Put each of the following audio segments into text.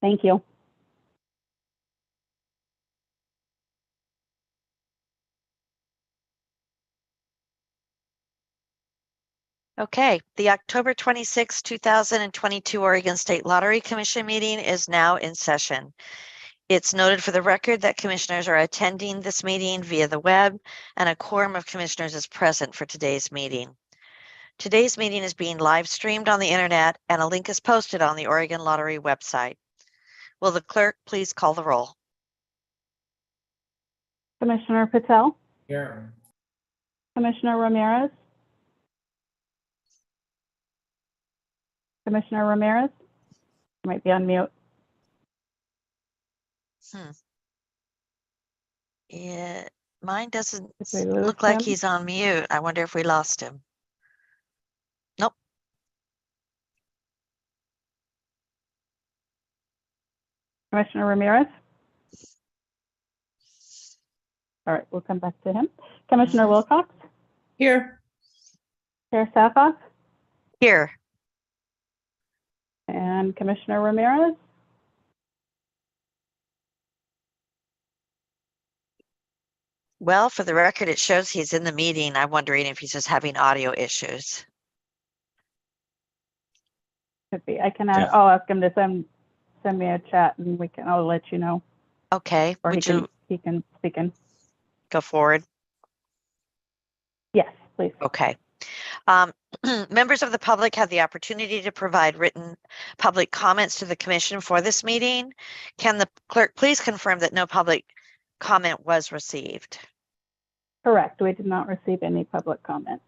Thank you. Okay, the October 26, 2022 Oregon State Lottery Commission meeting is now in session. It's noted for the record that commissioners are attending this meeting via the web, and a quorum of commissioners is present for today's meeting. Today's meeting is being live streamed on the internet, and a link is posted on the Oregon Lottery website. Will the clerk please call the roll? Commissioner Patel, Here. Commissioner Ramirez, Commissioner Ramirez, you might be on mute. Yeah, mine doesn't Did we lose look like him? he's on mute. I wonder if we lost him. Nope. Commissioner Ramirez? All right, we'll come back to him. Commissioner Wilcox, Here. Chair Sakoff, Here. and Commissioner Ramirez. Well, for the record, it shows he's in the meeting. I'm wondering if he's just having audio issues. Could be. I can add, Yeah. I'll ask him to send me a chat and I'll let you know. Okay, Or would he you can speak in. go forward? Yes, please. Okay. Members of the public have the opportunity to provide written public comments to the commission for this meeting. Can the clerk please confirm that no public comment was received? Correct. We did not receive any public comment.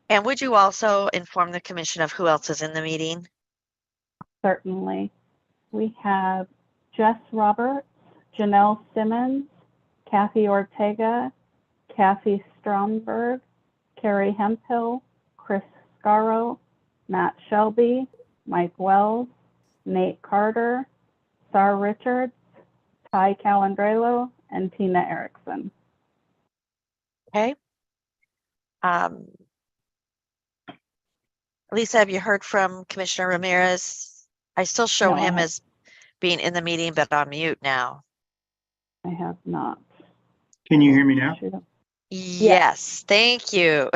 And would you also inform the commission of who else is in the meeting? Certainly. We have Jess Roberts, Janelle Simmons, Kathy Ortega, Kathy Stromberg, Carrie Hemphill, Chris Scarrow, Matt Shelby, Mike Wells, Nate Carter, Sar Richards, Ty Calandrello, and Tina Erickson. Okay. Lisa, have you heard from Commissioner Ramirez? I still show No, I him have- as being in the meeting, but on mute now. I have not. Can you hear me now? Shoot. Yes, thank you.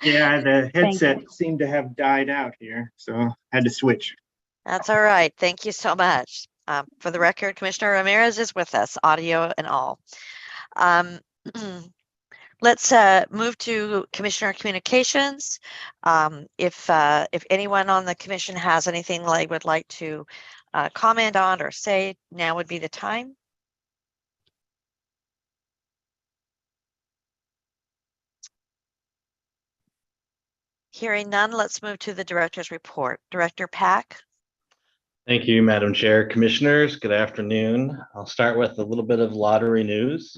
Yeah, the Thank you. headset seemed to have died out here, so had to switch. That's all right. Thank you so much. For the record, Commissioner Ramirez is with us, audio and all. Let's move to Commissioner Communications. If anyone on the commission has anything they would like to comment on or say, now would be the time. Hearing none, let's move to the director's report. Director Pack. Thank you, Madam Chair. Commissioners, good afternoon. I'll start with a little bit of lottery news.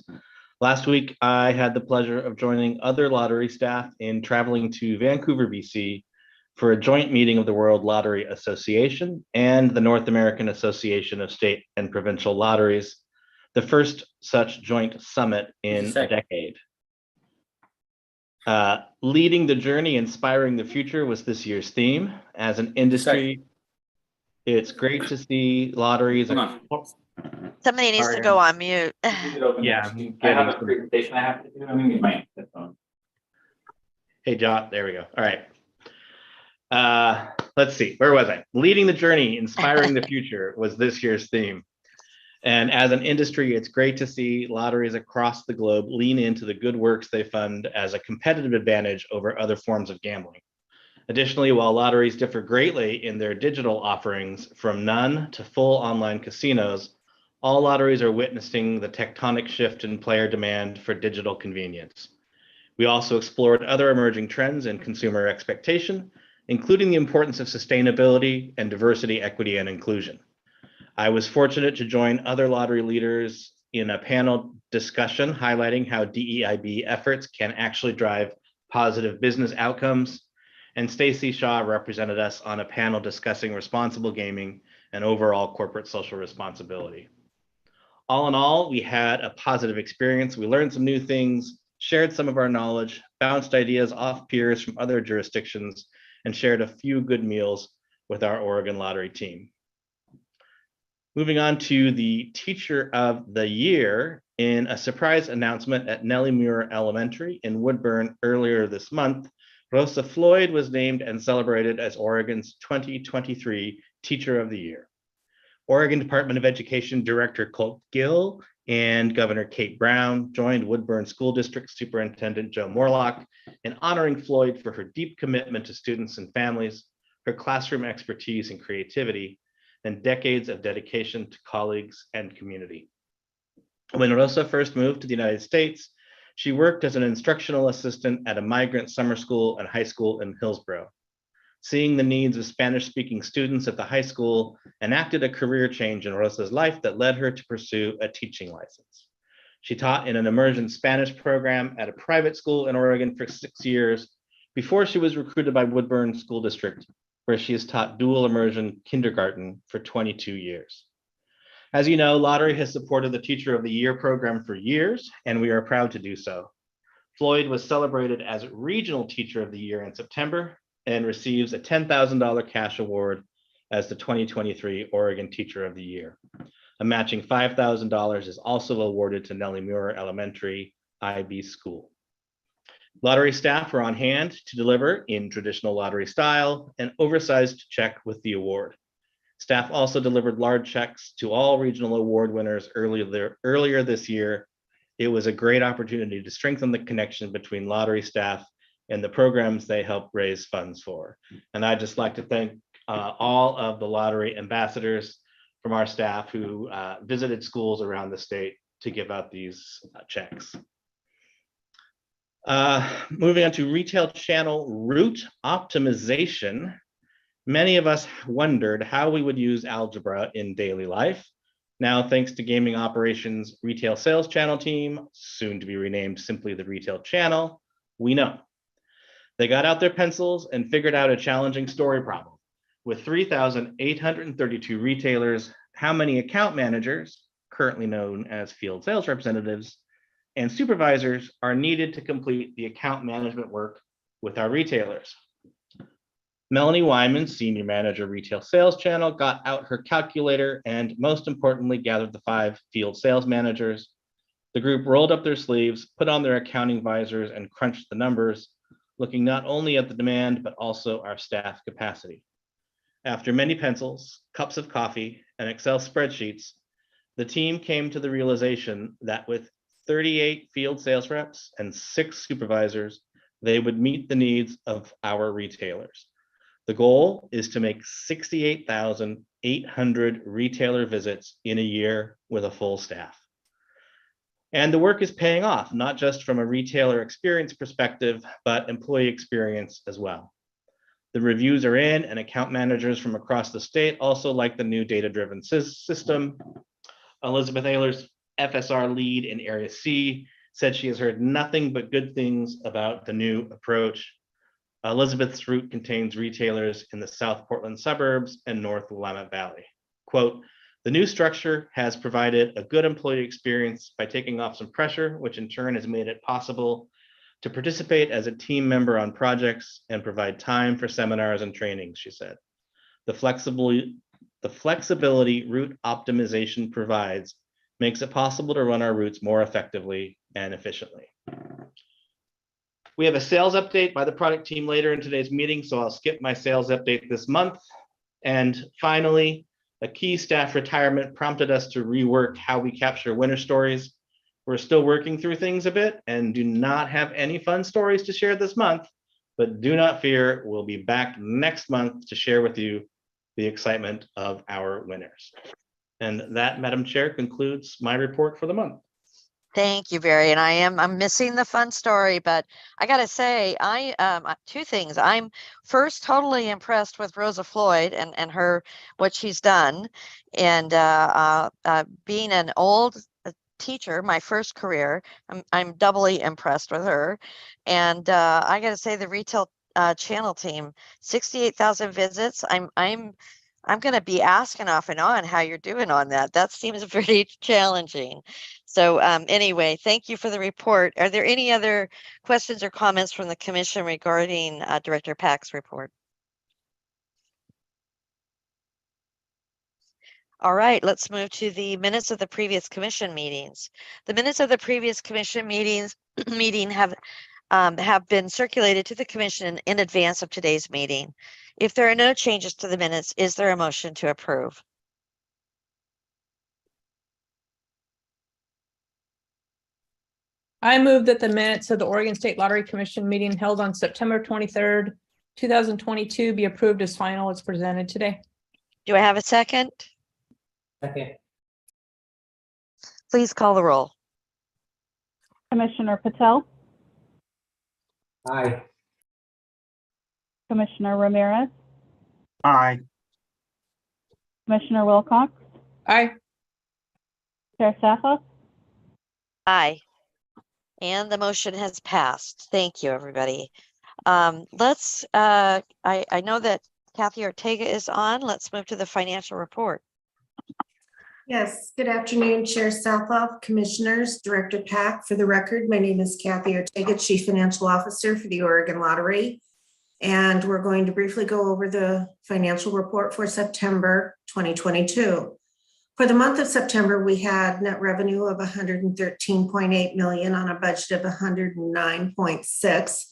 Last week, I had the pleasure of joining other lottery staff in traveling to Vancouver, BC for a joint meeting of the World Lottery Association and the North American Association of State and Provincial Lotteries, the first such joint summit in a decade. Leading the journey, inspiring the future was this year's theme. As an industry, it's great to see lotteries. Somebody needs to go on mute. Yeah, I have a presentation I have to do. I'm gonna get my headphone. Hey, John, there we go. All right. Let's see, where was I? Leading the journey, inspiring the future was this year's theme. And as an industry, it's great to see lotteries across the globe lean into the good works they fund as a competitive advantage over other forms of gambling. Additionally, while lotteries differ greatly in their digital offerings from none to full online casinos, all lotteries are witnessing the tectonic shift in player demand for digital convenience. We also explored other emerging trends in consumer expectation, including the importance of sustainability and diversity, equity, and inclusion. I was fortunate to join other lottery leaders in a panel discussion highlighting how DEIB efforts can actually drive positive business outcomes. And Stacy Shaw represented us on a panel discussing responsible gaming and overall corporate social responsibility. All in all, we had a positive experience. We learned some new things, shared some of our knowledge, bounced ideas off peers from other jurisdictions, and shared a few good meals with our Oregon Lottery team. Moving on to the Teacher of the Year, in a surprise announcement at Nellie Muir Elementary in Woodburn earlier this month, Rosa Floyd was named and celebrated as Oregon's 2023 Teacher of the Year. Oregon Department of Education Director Colt Gill and Governor Kate Brown joined Woodburn School District Superintendent Joe Morlock in honoring Floyd for her deep commitment to students and families, her classroom expertise and creativity, and decades of dedication to colleagues and community. When Rosa first moved to the United States, she worked as an instructional assistant at a migrant summer school and high school in Hillsborough. Seeing the needs of Spanish-speaking students at the high school enacted a career change in Rosa's life that led her to pursue a teaching license. She taught in an immersion Spanish program at a private school in Oregon for 6 years before she was recruited by Woodburn School District, where she has taught dual immersion kindergarten for 22 years. As you know, Lottery has supported the Teacher of the Year program for years, and we are proud to do so. Floyd was celebrated as Regional Teacher of the Year in September and receives a $10,000 cash award as the 2023 Oregon Teacher of the Year. A matching $5,000 is also awarded to Nellie Muir Elementary IB School. Lottery staff were on hand to deliver, in traditional Lottery style, an oversized check with the award. Staff also delivered large checks to all regional award winners earlier this year. It was a great opportunity to strengthen the connection between Lottery staff and the programs they help raise funds for. And I'd just like to thank all of the Lottery ambassadors from our staff who visited schools around the state to give out these checks. Moving on to retail channel route optimization. Many of us wondered how we would use algebra in daily life. Now, thanks to Gaming Operations Retail Sales Channel team, soon to be renamed simply the Retail Channel, we know. They got out their pencils and figured out a challenging story problem. With 3,832 retailers, how many account managers, currently known as field sales representatives, and supervisors are needed to complete the account management work with our retailers? Melanie Wyman, Senior Manager, Retail Sales Channel, got out her calculator and, most importantly, gathered the 5 field sales managers. The group rolled up their sleeves, put on their accounting visors, and crunched the numbers, looking not only at the demand, but also our staff capacity. After many pencils, cups of coffee, and Excel spreadsheets, the team came to the realization that with 38 field sales reps and 6 supervisors, they would meet the needs of our retailers. The goal is to make 68,800 retailer visits in a year with a full staff. And the work is paying off, not just from a retailer experience perspective, but employee experience as well. The reviews are in, and account managers from across the state also like the new data-driven system. Elizabeth Ehlers, FSR lead in Area C, said she has heard nothing but good things about the new approach. Elizabeth's route contains retailers in the South Portland suburbs and North Willamette Valley. Quote, the new structure has provided a good employee experience by taking off some pressure, which in turn has made it possible to participate as a team member on projects and provide time for seminars and trainings, she said. The flexibility route optimization provides makes it possible to run our routes more effectively and efficiently. We have a sales update by the product team later in today's meeting, so I'll skip my sales update this month. And finally, a key staff retirement prompted us to rework how we capture winner stories. We're still working through things a bit and do not have any fun stories to share this month, but do not fear, we'll be back next month to share with you the excitement of our winners. And that, Madam Chair, concludes my report for the month. Thank you, Barry. And I'm missing the fun story, but I gotta say, two things. I'm first totally impressed with Rosa Floyd and what she's done, and being an old teacher, my first career, I'm doubly impressed with her. And I gotta say, the retail channel team, 68,000 visits. I'm going to be asking off and on how you're doing on that. That seems pretty challenging. So anyway, thank you for the report. Are there any other questions or comments from the commission regarding Director Pack's report? All right, let's move to the minutes of the previous commission meetings. The minutes of the previous commission meetings have been circulated to the commission in advance of today's meeting. If there are no changes to the minutes, is there a motion to approve? I move that the minutes of the Oregon State Lottery Commission meeting held on September 23rd, 2022 be approved as final as presented today. Do I have a second? Second. Please call the roll. Commissioner Patel, Aye. Commissioner Ramirez, Aye. Commissioner Wilcox, Aye. Chair Safa, Aye. And the motion has passed. Thank you, everybody. I know that Kathy Ortega is on. Let's move to the financial report. Yes, good afternoon, Chair Southhoff, Commissioners, Director Pack. For the record, my name is Kathy Ortega, Chief Financial Officer for the Oregon Lottery. And we're going to briefly go over the financial report for September 2022. For the month of September, we had net revenue of $113.8 million on a budget of $109.6,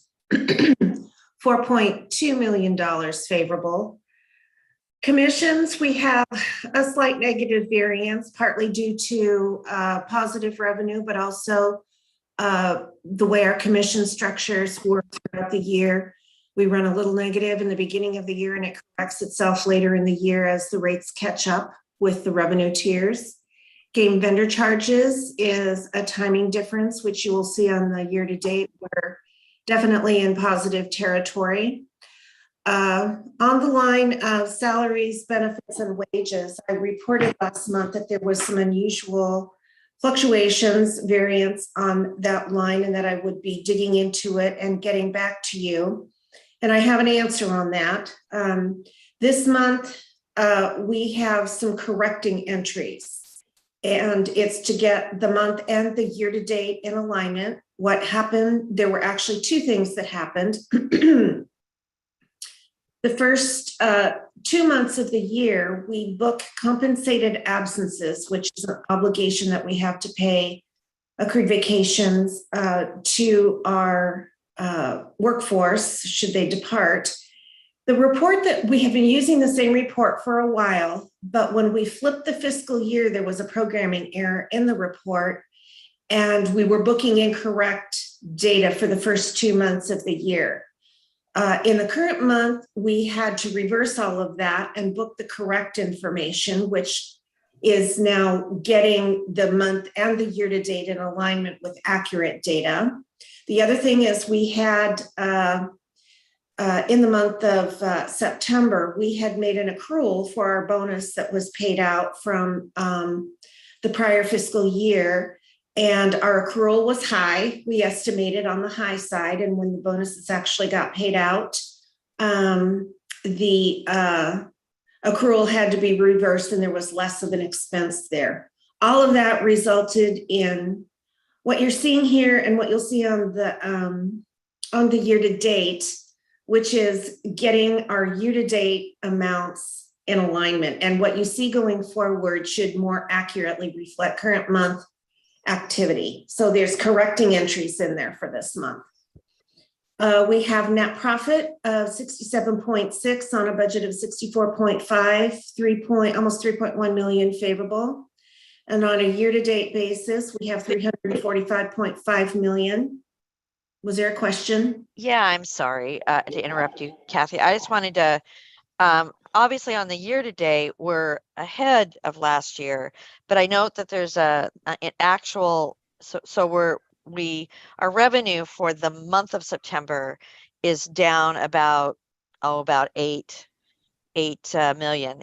$4.2 million favorable. Commissions, we have a slight negative variance, partly due to positive revenue, but also the way our commission structures work throughout the year. We run a little negative in the beginning of the year and it corrects itself later in the year as the rates catch up with the revenue tiers. Game vendor charges is a timing difference, which you will see on the year to date. We're definitely in positive territory. On the line of salaries, benefits, and wages, I reported last month that there was some unusual fluctuations, variance on that line, and that I would be digging into it and getting back to you. And I have an answer on that. This month, we have some correcting entries, and it's to get the month and the year to date in alignment. What happened? There were actually two things that happened. The first 2 months of the year, we book compensated absences, which is an obligation that we have to pay accrued vacations to our workforce should they depart. The report that we have been using the same report for a while, but when we flipped the fiscal year, there was a programming error in the report and we were booking incorrect data for the first 2 months of the year. In the current month, we had to reverse all of that and book the correct information, which is now getting the month and the year to date in alignment with accurate data. The other thing is we had, in the month of September, we had made an accrual for our bonus that was paid out from the prior fiscal year. And our accrual was high. We estimated on the high side. And when the bonuses actually got paid out, the accrual had to be reversed and there was less of an expense there. All of that resulted in what you're seeing here and what you'll see on the year to date, which is getting our year to date amounts in alignment. And what you see going forward should more accurately reflect current month activity. So there's correcting entries in there for this month. We have net profit of 67.6 on a budget of 64.5, almost 3.1 million favorable. And on a year-to-date basis, we have 345.5 million. Was there a question? Yeah, I'm sorry to interrupt you, Kathy. I just wanted to, obviously on the year to date, we're ahead of last year, but I note that there's an actual, our revenue for the month of September is down about 8 million.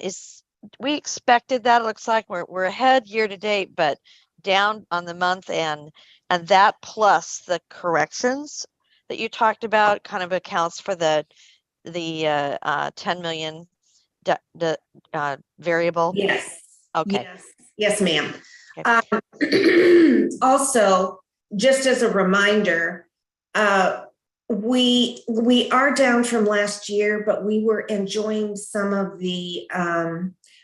We expected that. It looks like we're ahead year to date, but down on the month, and that plus the corrections that you talked about kind of accounts for the 10 million variable. Yes. Okay. Yes, ma'am. Okay. Also, just as a reminder, we are down from last year, but we were enjoying some of the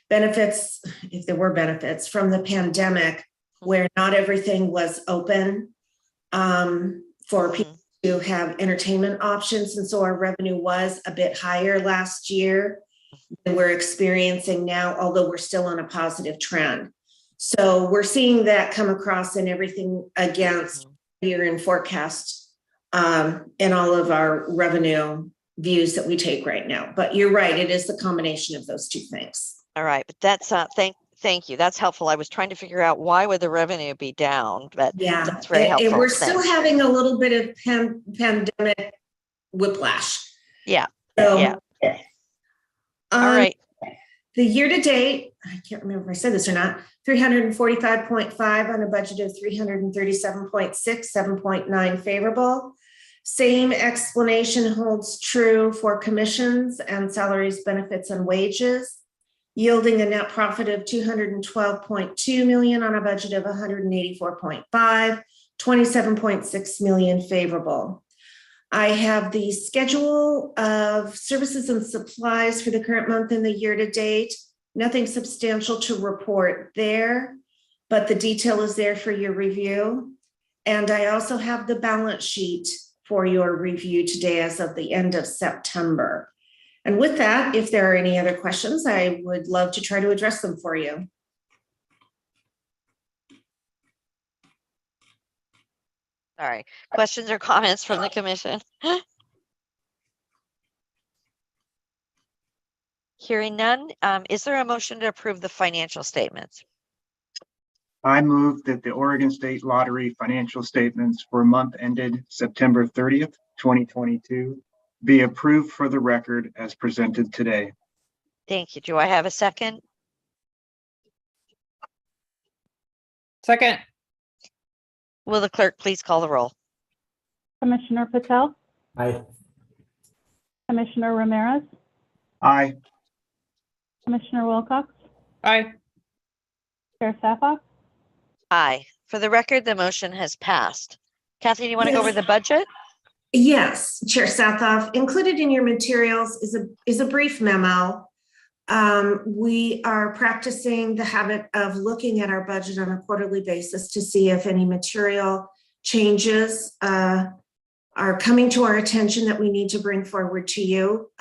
benefits, if there were benefits from the pandemic, where not everything was open for people to have entertainment options. And so our revenue was a bit higher last year than we're experiencing now, although we're still on a positive trend. So we're seeing that come across in everything against year in forecast in all of our revenue views that we take right now. But you're right, it is the combination of those two things. All right, but that's thank you. That's helpful. I was trying to figure out why would the revenue be down, but Yeah, that's very and helpful. we're still Thanks. having a little bit of pandemic whiplash. Yeah. So, Yeah. All um, right. The year to date, I can't remember if I said this or not, 345.5 on a budget of 337.6, 7.9 favorable. Same explanation holds true for commissions and salaries, benefits, and wages, yielding a net profit of 212.2 million on a budget of 184.5, 27.6 million favorable. I have the schedule of services and supplies for the current month and the year to date. Nothing substantial to report there, but the detail is there for your review. And I also have the balance sheet for your review today as of the end of September. And with that, if there are any other questions, I would love to try to address them for you. All right. Questions or comments from the commission? Hearing none, is there a motion to approve the financial statements? I move that the Oregon State Lottery financial statements for month ended September 30th, 2022 be approved for the record as presented today. Thank you. Do I have a second? Second. Will the clerk please call the roll? Commissioner Patel, Aye. Commissioner Ramirez, Aye. Commissioner Wilcox, Aye. Chair Safa. Aye. For the record, the motion has passed. Kathy, do you want to go over Yes. the budget? Yes, Chair Sathoff, included in your materials is a brief memo. We are practicing the habit of looking at our budget on a quarterly basis to see if any material changes are coming to our attention that we need to bring forward to you.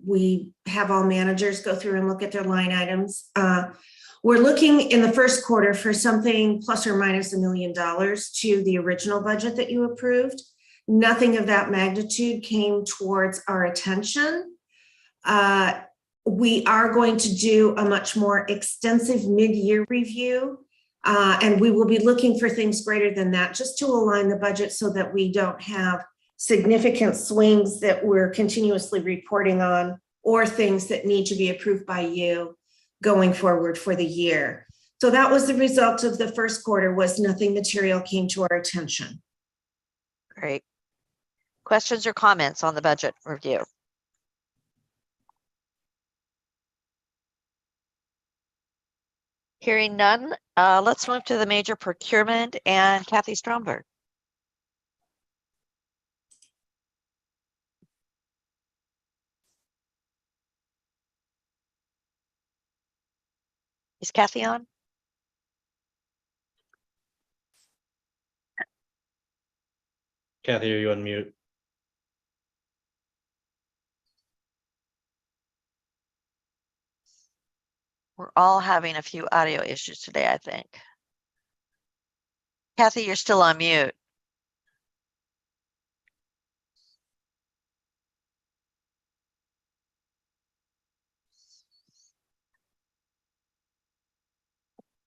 We have all managers go through and look at their line items. We're looking in the first quarter for something plus or minus $1 million to the original budget that you approved. Nothing of that magnitude came towards our attention. We are going to do a much more extensive mid-year review, and we will be looking for things greater than that just to align the budget so that we don't have significant swings that we're continuously reporting on or things that need to be approved by you going forward for the year. So that was the result of the first quarter, was nothing material came to our attention. Great. Questions or comments on the budget review? Hearing none, let's move to the major procurement and Kathy Stromberg. Is Kathy on? Kathy, are you on mute? We're all having a few audio issues today, I think. Kathy, you're still on mute.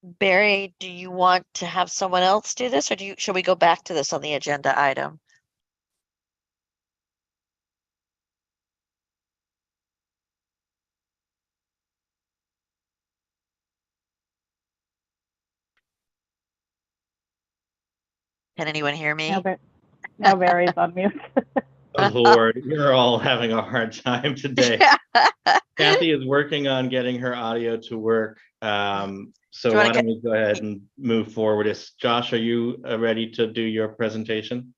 Barry, do you want to have someone else do this, or should we go back to this on the agenda item? Can anyone hear me? Now Barry's on mute. Oh, Lord, you're all having a hard time today. Kathy is working on getting her audio to work. So Do you wanna why don't we go ahead and move forward? Josh, are you ready to do your presentation?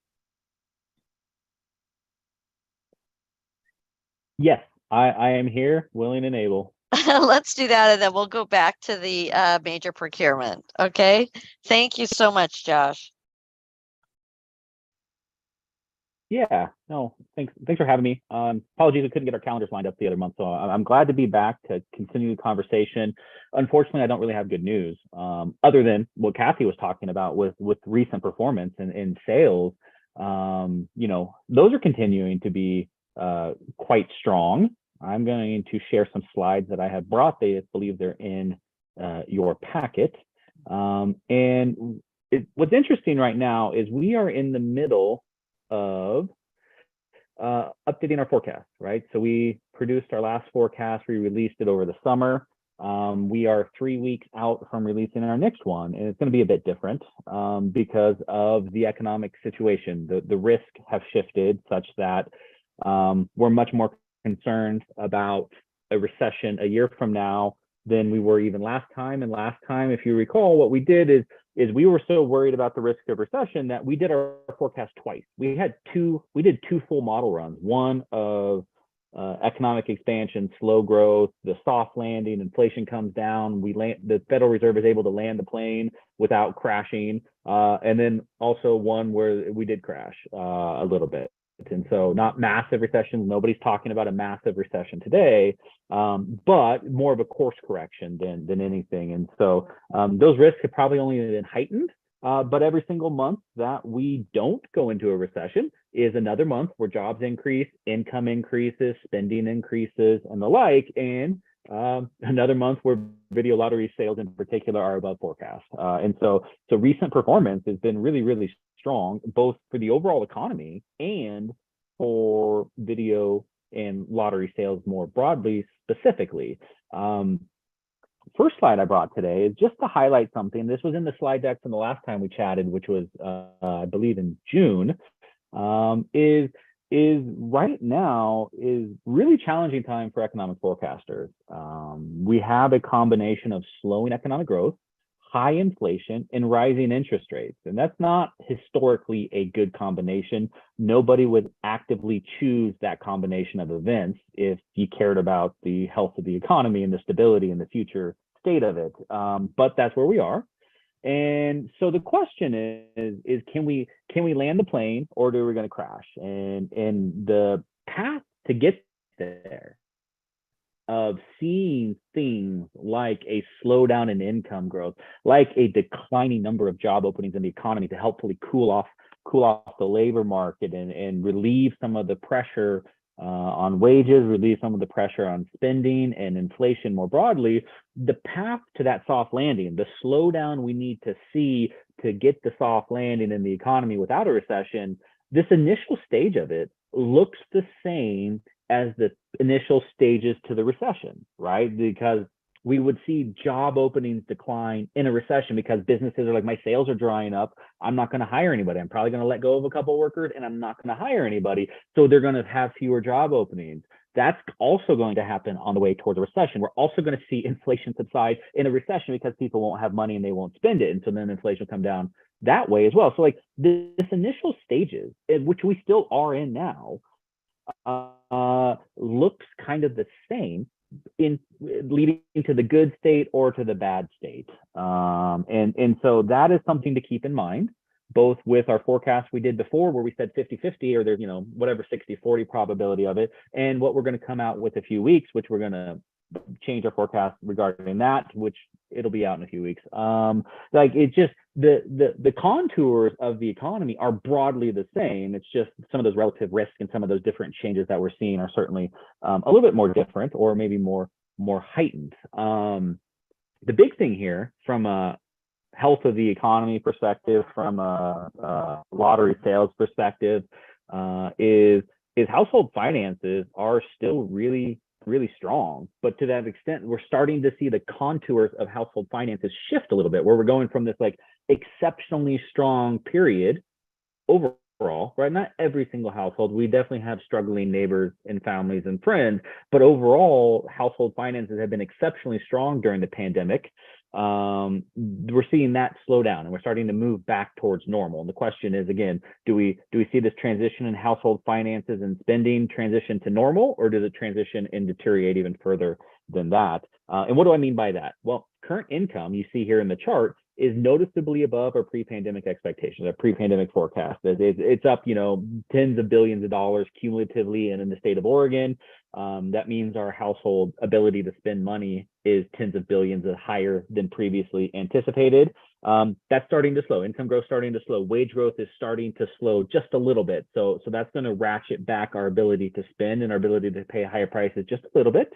Yes, I am here, willing and able. Let's do that, and then we'll go back to the major procurement. Okay. Thank you so much, Josh. Yeah, no, thanks for having me. Apologies, we couldn't get our calendars lined up the other month, so I'm glad to be back to continue the conversation. Unfortunately, I don't really have good news, other than what Kathy was talking about with recent performance and sales. You know, those are continuing to be quite strong. I'm going to share some slides that I have brought. I believe they're in your packet. And what's interesting right now is we are in the middle of updating our forecast, right? So we produced our last forecast, we released it over the summer. We are 3 weeks out from releasing our next one, and it's going to be a bit different because of the economic situation. The risk have shifted such that we're much more concerned about a recession a year from now than we were even last time. And last time, if you recall, what we did is we were so worried about the risk of recession that we did our forecast twice. We did two full model runs, one of economic expansion, slow growth, the soft landing, inflation comes down, the Federal Reserve is able to land the plane without crashing, and then also one where we did crash a little bit. And so not massive recessions, nobody's talking about a massive recession today, but more of a course correction than anything. And so those risks have probably only been heightened, but every single month that we don't go into a recession is another month where jobs increase, income increases, spending increases, and the like, and another month where video lottery sales in particular are above forecast. And so recent performance has been really, really strong, both for the overall economy and for video and lottery sales more broadly, specifically. First slide I brought today is just to highlight something. This was in the slide deck from the last time we chatted, which was, I believe, in June, is right now is really challenging time for economic forecasters. We have a combination of slowing economic growth, high inflation, and rising interest rates. And that's not historically a good combination. Nobody would actively choose that combination of events if you cared about the health of the economy and the stability and the future state of it. But that's where we are. And so the question is can we land the plane, or are we going to crash? And the path to get there, of seeing things like a slowdown in income growth, like a declining number of job openings in the economy to helpfully cool off the labor market and relieve some of the pressure on wages, relieve some of the pressure on spending and inflation more broadly. The path to that soft landing, the slowdown we need to see to get the soft landing in the economy without a recession, this initial stage of it looks the same as the initial stages to the recession, right? Because we would see job openings decline in a recession because businesses are like, my sales are drying up, I'm not going to hire anybody, I'm probably going to let go of a couple of workers, and I'm not going to hire anybody, so they're going to have fewer job openings. That's also going to happen on the way towards a recession. We're also going to see inflation subside in a recession because people won't have money and they won't spend it, and so then inflation will come down that way as well. So like this initial stages, which we still are in now, looks kind of the same in leading to the good state or to the bad state. And so that is something to keep in mind, both with our forecast we did before where we said 50-50, or there's, whatever 60-40 probability of it, and what we're going to come out with a few weeks, which we're going to change our forecast regarding that, which it'll be out in a few weeks. Like it's just the contours of the economy are broadly the same. It's just some of those relative risks and some of those different changes that we're seeing are certainly a little bit more different, or maybe more heightened. The big thing here from a health of the economy perspective, from a lottery sales perspective, is household finances are still really strong, but to that extent, we're starting to see the contours of household finances shift a little bit, where we're going from this like exceptionally strong period overall, right? Not every single household. We definitely have struggling neighbors and families and friends, but overall, household finances have been exceptionally strong during the pandemic. we're seeing that slow down and we're starting to move back towards normal. And the question is, again, do we see this transition in household finances and spending transition to normal, or does it transition and deteriorate even further than that? And what do I mean by that? Well, current income you see here in the chart is noticeably above our pre-pandemic expectations, our pre-pandemic forecast. It's up, tens of billions of dollars cumulatively in the state of Oregon. That means our household ability to spend money is tens of billions higher than previously anticipated. That's starting to slow. Income growth starting to slow. Wage growth is starting to slow just a little bit. So that's going to ratchet back our ability to spend and our ability to pay higher prices just a little bit.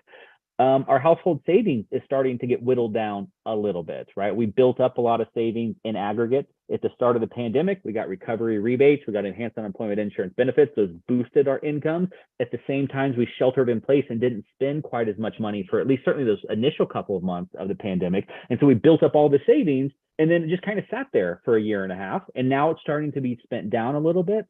Our household savings is starting to get whittled down a little bit, right? We built up a lot of savings in aggregate at the start of the pandemic. We got recovery rebates, we got enhanced unemployment insurance benefits. Those boosted our income. At the same time, we sheltered in place and didn't spend quite as much money for at least certainly those initial couple of months of the pandemic. And so we built up all the savings and then it just kind of sat there for a year and a half. And now it's starting to be spent down a little bit,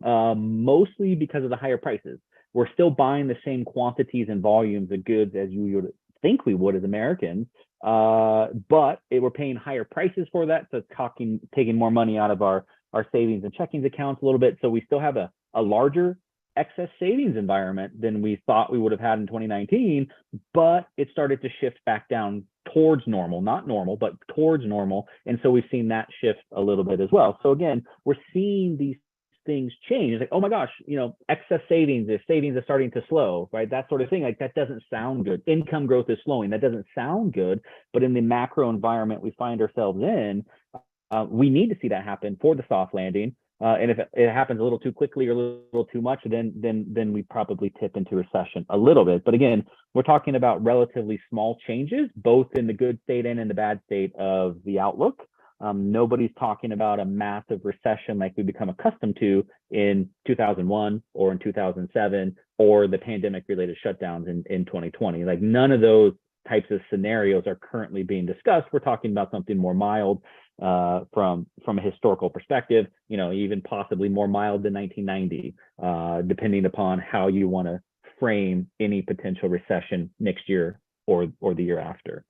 mostly because of the higher prices. We're still buying the same quantities and volumes of goods as you would think we would as Americans, but we're paying higher prices for that. So it's taking more money out of our savings and checkings accounts a little bit. So we still have a larger excess savings environment than we thought we would have had in 2019, but it started to shift back down towards normal, not normal, but towards normal. And so we've seen that shift a little bit as well. So again, we're seeing these things change. It's like, oh my gosh, excess savings, if savings are starting to slow, right? That sort of thing. Like that doesn't sound good. Income growth is slowing. That doesn't sound good. But in the macro environment we find ourselves in, we need to see that happen for the soft landing. And if it happens a little too quickly or a little too much, then we probably tip into recession a little bit. But again, we're talking about relatively small changes, both in the good state and in the bad state of the outlook. Nobody's talking about a massive recession like we become accustomed to in 2001 or in 2007 or the pandemic related shutdowns in 2020. Like none of those types of scenarios are currently being discussed. We're talking about something more mild from a historical perspective, even possibly more mild than 1990, depending upon how you want to frame any potential recession next year or the year after.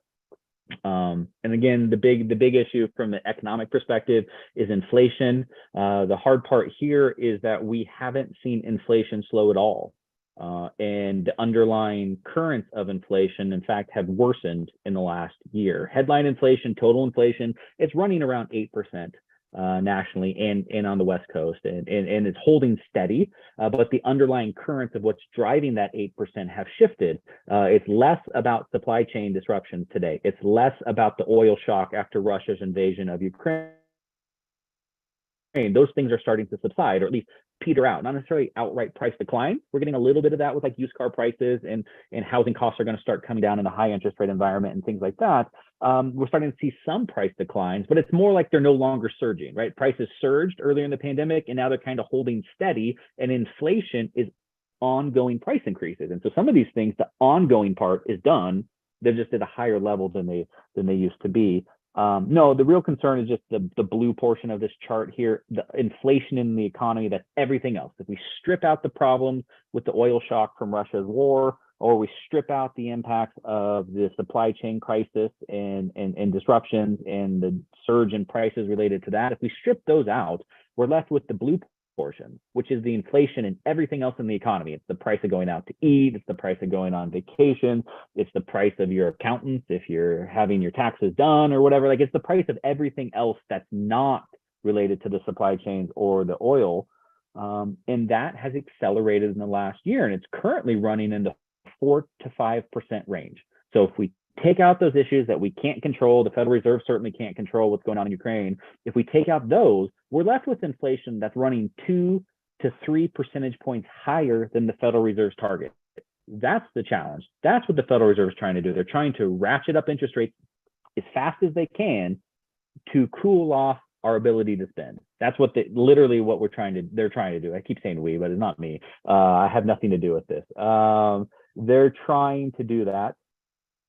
And again, the big issue from the economic perspective is inflation. The hard part here is that we haven't seen inflation slow at all. And the underlying currents of inflation, in fact, have worsened in the last year. Headline inflation, total inflation, it's running around 8%. Nationally and on the West Coast, and it's holding steady, but the underlying currents of what's driving that 8% have shifted. It's less about supply chain disruptions today. It's less about the oil shock after Russia's invasion of Ukraine. Those things are starting to subside, or at least peter out, not necessarily outright price decline. We're getting a little bit of that with like used car prices and housing costs are going to start coming down in a high interest rate environment and things like that. We're starting to see some price declines, but it's more like they're no longer surging, right? Prices surged earlier in the pandemic and now they're kind of holding steady, and inflation is ongoing price increases. And so some of these things, the ongoing part is done. They're just at a higher level than they used to be. No, the real concern is just the blue portion of this chart here, the inflation in the economy. That's everything else. If we strip out the problems with the oil shock from Russia's war, or we strip out the impacts of the supply chain crisis and disruptions and the surge in prices related to that, if we strip those out, we're left with the blue portion, which is the inflation and everything else in the economy. It's the price of going out to eat, it's the price of going on vacation, it's the price of your accountants if you're having your taxes done or whatever. Like, it's the price of everything else that's not related to the supply chains or the oil. And that has accelerated in the last year, and it's currently running in the 4 to 5% range. So if we take out those issues that we can't control, the Federal Reserve certainly can't control what's going on in Ukraine. If we take out those, we're left with inflation that's running 2 to 3 percentage points higher than the Federal Reserve's target. That's the challenge. That's what the Federal Reserve is trying to do. They're trying to ratchet up interest rates as fast as they can to cool off our ability to spend. That's what literally what they're trying to do. I keep saying we, but it's not me. I have nothing to do with this. They're trying to do that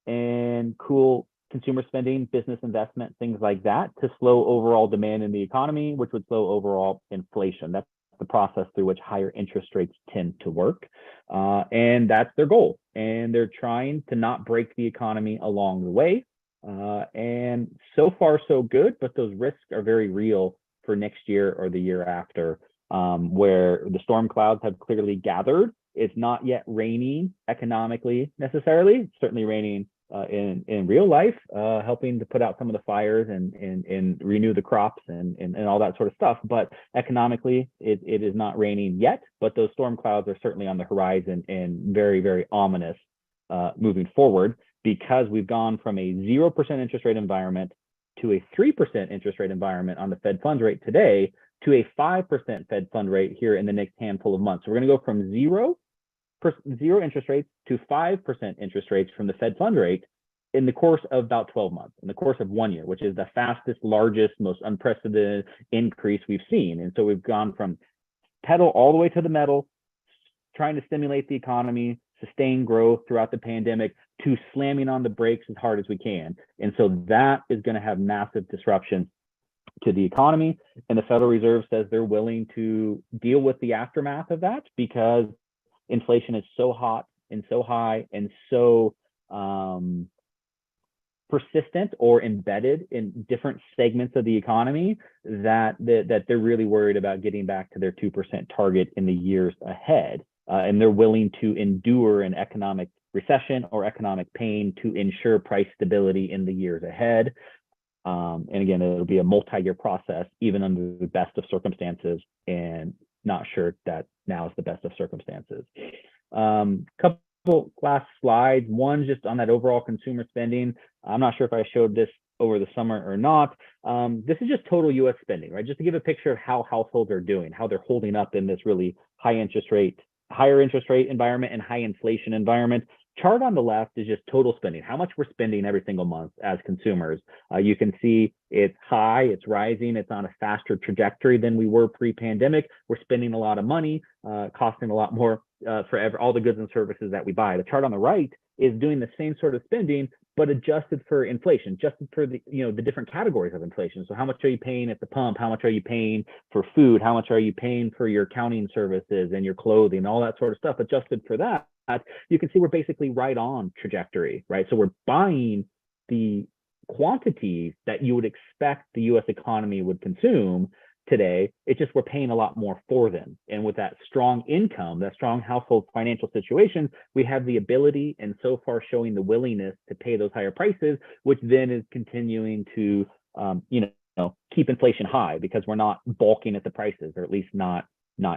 and cool consumer spending, business investment, things like that, to slow overall demand in the economy, which would slow overall inflation. That's the process through which higher interest rates tend to work. And that's their goal. And they're trying to not break the economy along the way. And so far, so good, but those risks are very real for next year or the year after, where the storm clouds have clearly gathered. It's not yet raining economically necessarily. It's certainly raining in real life, helping to put out some of the fires and renew the crops and all that sort of stuff. But economically, it is not raining yet, but those storm clouds are certainly on the horizon and very, very ominous moving forward, because we've gone from a 0% interest rate environment to a 3% interest rate environment on the Fed funds rate today to a 5% Fed fund rate here in the next handful of months. So we're going to go from zero interest rates to 5% interest rates from the Fed fund rate in the course of about 12 months, in the course of 1 year, which is the fastest, largest, most unprecedented increase we've seen. And so we've gone from pedal all the way to the metal, trying to stimulate the economy, sustain growth throughout the pandemic, to slamming on the brakes as hard as we can. And so that is going to have massive disruptions to the economy. And the Federal Reserve says they're willing to deal with the aftermath of that, because inflation is so hot and so high and so persistent or embedded in different segments of the economy that they're really worried about getting back to their 2% target in the years ahead. And they're willing to endure an economic recession or economic pain to ensure price stability in the years ahead. And again, it'll be a multi-year process, even under the best of circumstances, and not sure that now is the best of circumstances. Couple last slides. One just on that overall consumer spending. I'm not sure if I showed this over the summer or not. This is just total US spending, right? Just to give a picture of how households are doing, how they're holding up in this really higher interest rate environment and high inflation environment. Chart on the left is just total spending, how much we're spending every single month as consumers. You can see it's high, it's rising, it's on a faster trajectory than we were pre-pandemic. We're spending a lot of money, costing a lot more for all the goods and services that we buy. The chart on the right is doing the same sort of spending, but adjusted for inflation, adjusted for the different categories of inflation. So how much are you paying at the pump? How much are you paying for food? How much are you paying for your accounting services and your clothing, all that sort of stuff? Adjusted for that, you can see we're basically right on trajectory, right? So we're buying the quantities that you would expect the US economy would consume today. It's just we're paying a lot more for them. And with that strong income, that strong household financial situation, we have the ability, and so far showing the willingness to pay those higher prices, which then is continuing to keep inflation high, because we're not balking at the prices, or at least not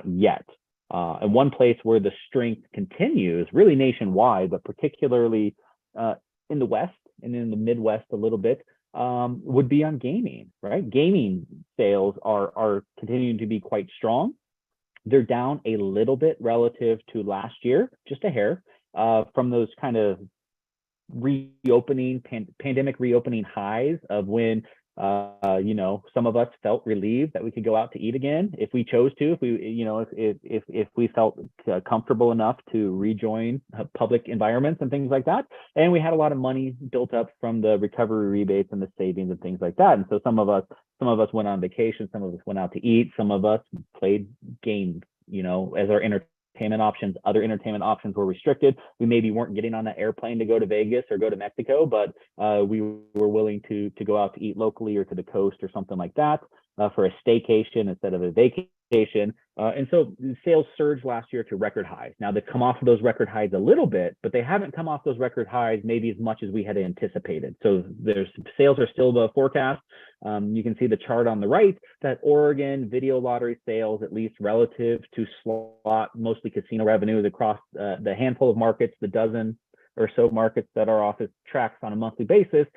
yet. And one place where the strength continues, really nationwide, but particularly in the West and in the Midwest a little bit, would be on gaming, right? Gaming sales are continuing to be quite strong. They're down a little bit relative to last year, just a hair, from those kind of pandemic reopening highs of when some of us felt relieved that we could go out to eat again if we chose to, if we felt comfortable enough to rejoin public environments and things like that. And we had a lot of money built up from the recovery rebates and the savings and things like that. And so some of us went on vacation, some of us went out to eat, some of us played games, as our entertainment options. Other entertainment options were restricted. We maybe weren't getting on that airplane to go to Vegas or go to Mexico, but we were willing to go out to eat locally or to the coast or something like that for a staycation instead of a vacation. And so sales surged last year to record highs. Now they've come off of those record highs a little bit, but they haven't come off those record highs maybe as much as we had anticipated. So sales are still above forecast. You can see the chart on the right that Oregon video lottery sales, at least relative to slot, mostly casino revenues across the handful of markets, the dozen or so markets that our office tracks on a monthly basis,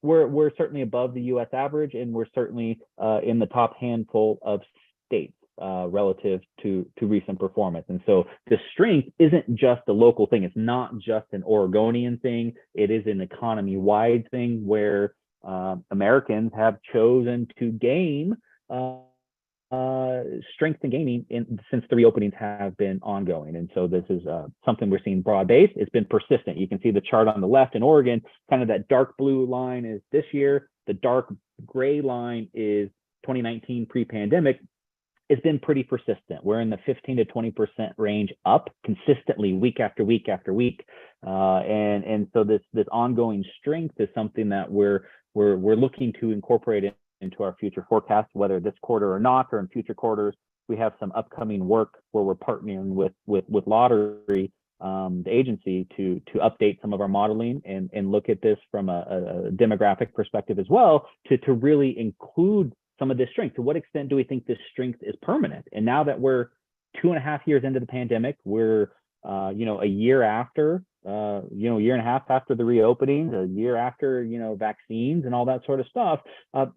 we're certainly above the US average, and we're certainly in the top handful of states relative to recent performance. And so the strength isn't just a local thing. It's not just an Oregonian thing. It is an economy-wide thing where Americans have chosen to gain strength in gaming since the reopenings have been ongoing. And so this is something we're seeing broad-based. It's been persistent. You can see the chart on the left in Oregon, kind of that dark blue line is this year. The dark gray line is 2019 pre-pandemic. has been pretty persistent. We're in the 15 to 20% range up consistently week after week after week. And so this ongoing strength is something that we're looking to incorporate into our future forecast, whether this quarter or not, or in future quarters. We have some upcoming work where we're partnering with Lottery, the agency, to update some of our modeling and look at this from a demographic perspective as well, to really include some of this strength. To what extent do we think this strength is permanent? And now that we're 2.5 years into the pandemic, we're a year after, a year and a half after the reopenings, a year after, vaccines and all that sort of stuff,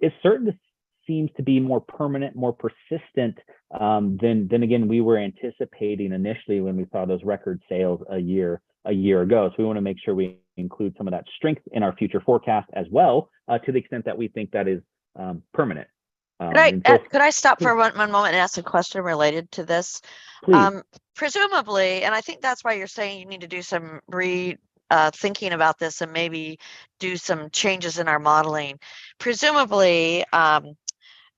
it certainly seems to be more permanent, more persistent than again we were anticipating initially when we saw those record sales a year ago. So we want to make sure we include some of that strength in our future forecast as well, to the extent that we think that is permanent. Could I stop for one moment and ask a question related to this? Please. Presumably, and I think that's why you're saying you need to do some thinking about this and maybe do some changes in our modeling. Presumably,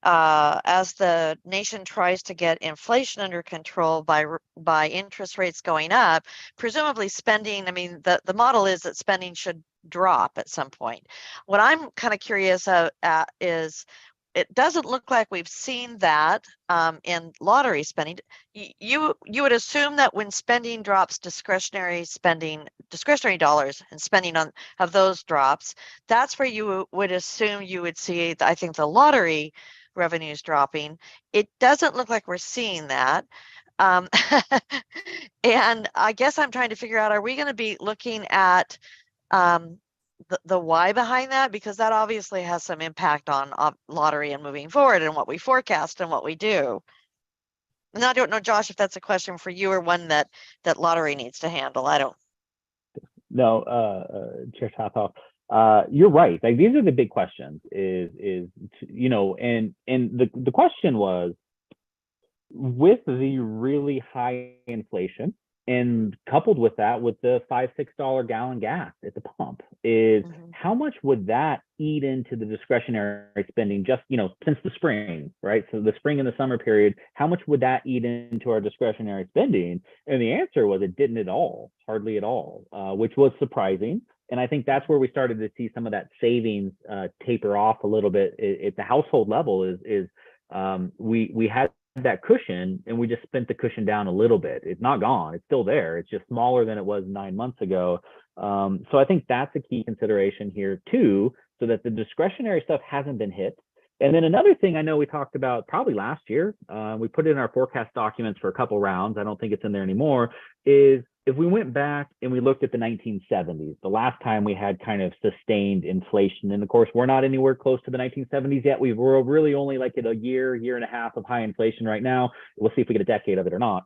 as the nation tries to get inflation under control by interest rates going up, presumably spending, I mean, the model is that spending should drop at some point. What I'm kind of curious at is, it doesn't look like we've seen that in lottery spending. You would assume that when spending drops, discretionary dollars and spending of those drops, that's where you would assume you would see, I think, the lottery revenues dropping. It doesn't look like we're seeing that. And I guess I'm trying to figure out, are we going to be looking at the why behind that? Because that obviously has some impact on lottery and moving forward and what we forecast and what we do. And I don't know, Josh, if that's a question for you or one that lottery needs to handle. I don't. No, Chair Tatoff, you're right. Like, these are the big questions. And the question was, with the really high inflation, and coupled with that, with the $5-6 gallon gas at the pump, is how much would that eat into the discretionary spending just, since the spring, right? So the spring and the summer period, how much would that eat into our discretionary spending? And the answer was it didn't at all, hardly at all, which was surprising. And I think that's where we started to see some of that savings taper off a little bit at the household level. We had that cushion and we just spent the cushion down a little bit. It's not gone, it's still there. It's just smaller than it was 9 months ago. So I think that's a key consideration here too, so that the discretionary stuff hasn't been hit. And then another thing I know we talked about probably last year, we put it in our forecast documents for a couple rounds, I don't think it's in there anymore, is if we went back and we looked at the 1970s, the last time we had kind of sustained inflation, and of course, we're not anywhere close to the 1970s yet. We're really only like at a year and a half of high inflation right now. We'll see if we get a decade of it or not.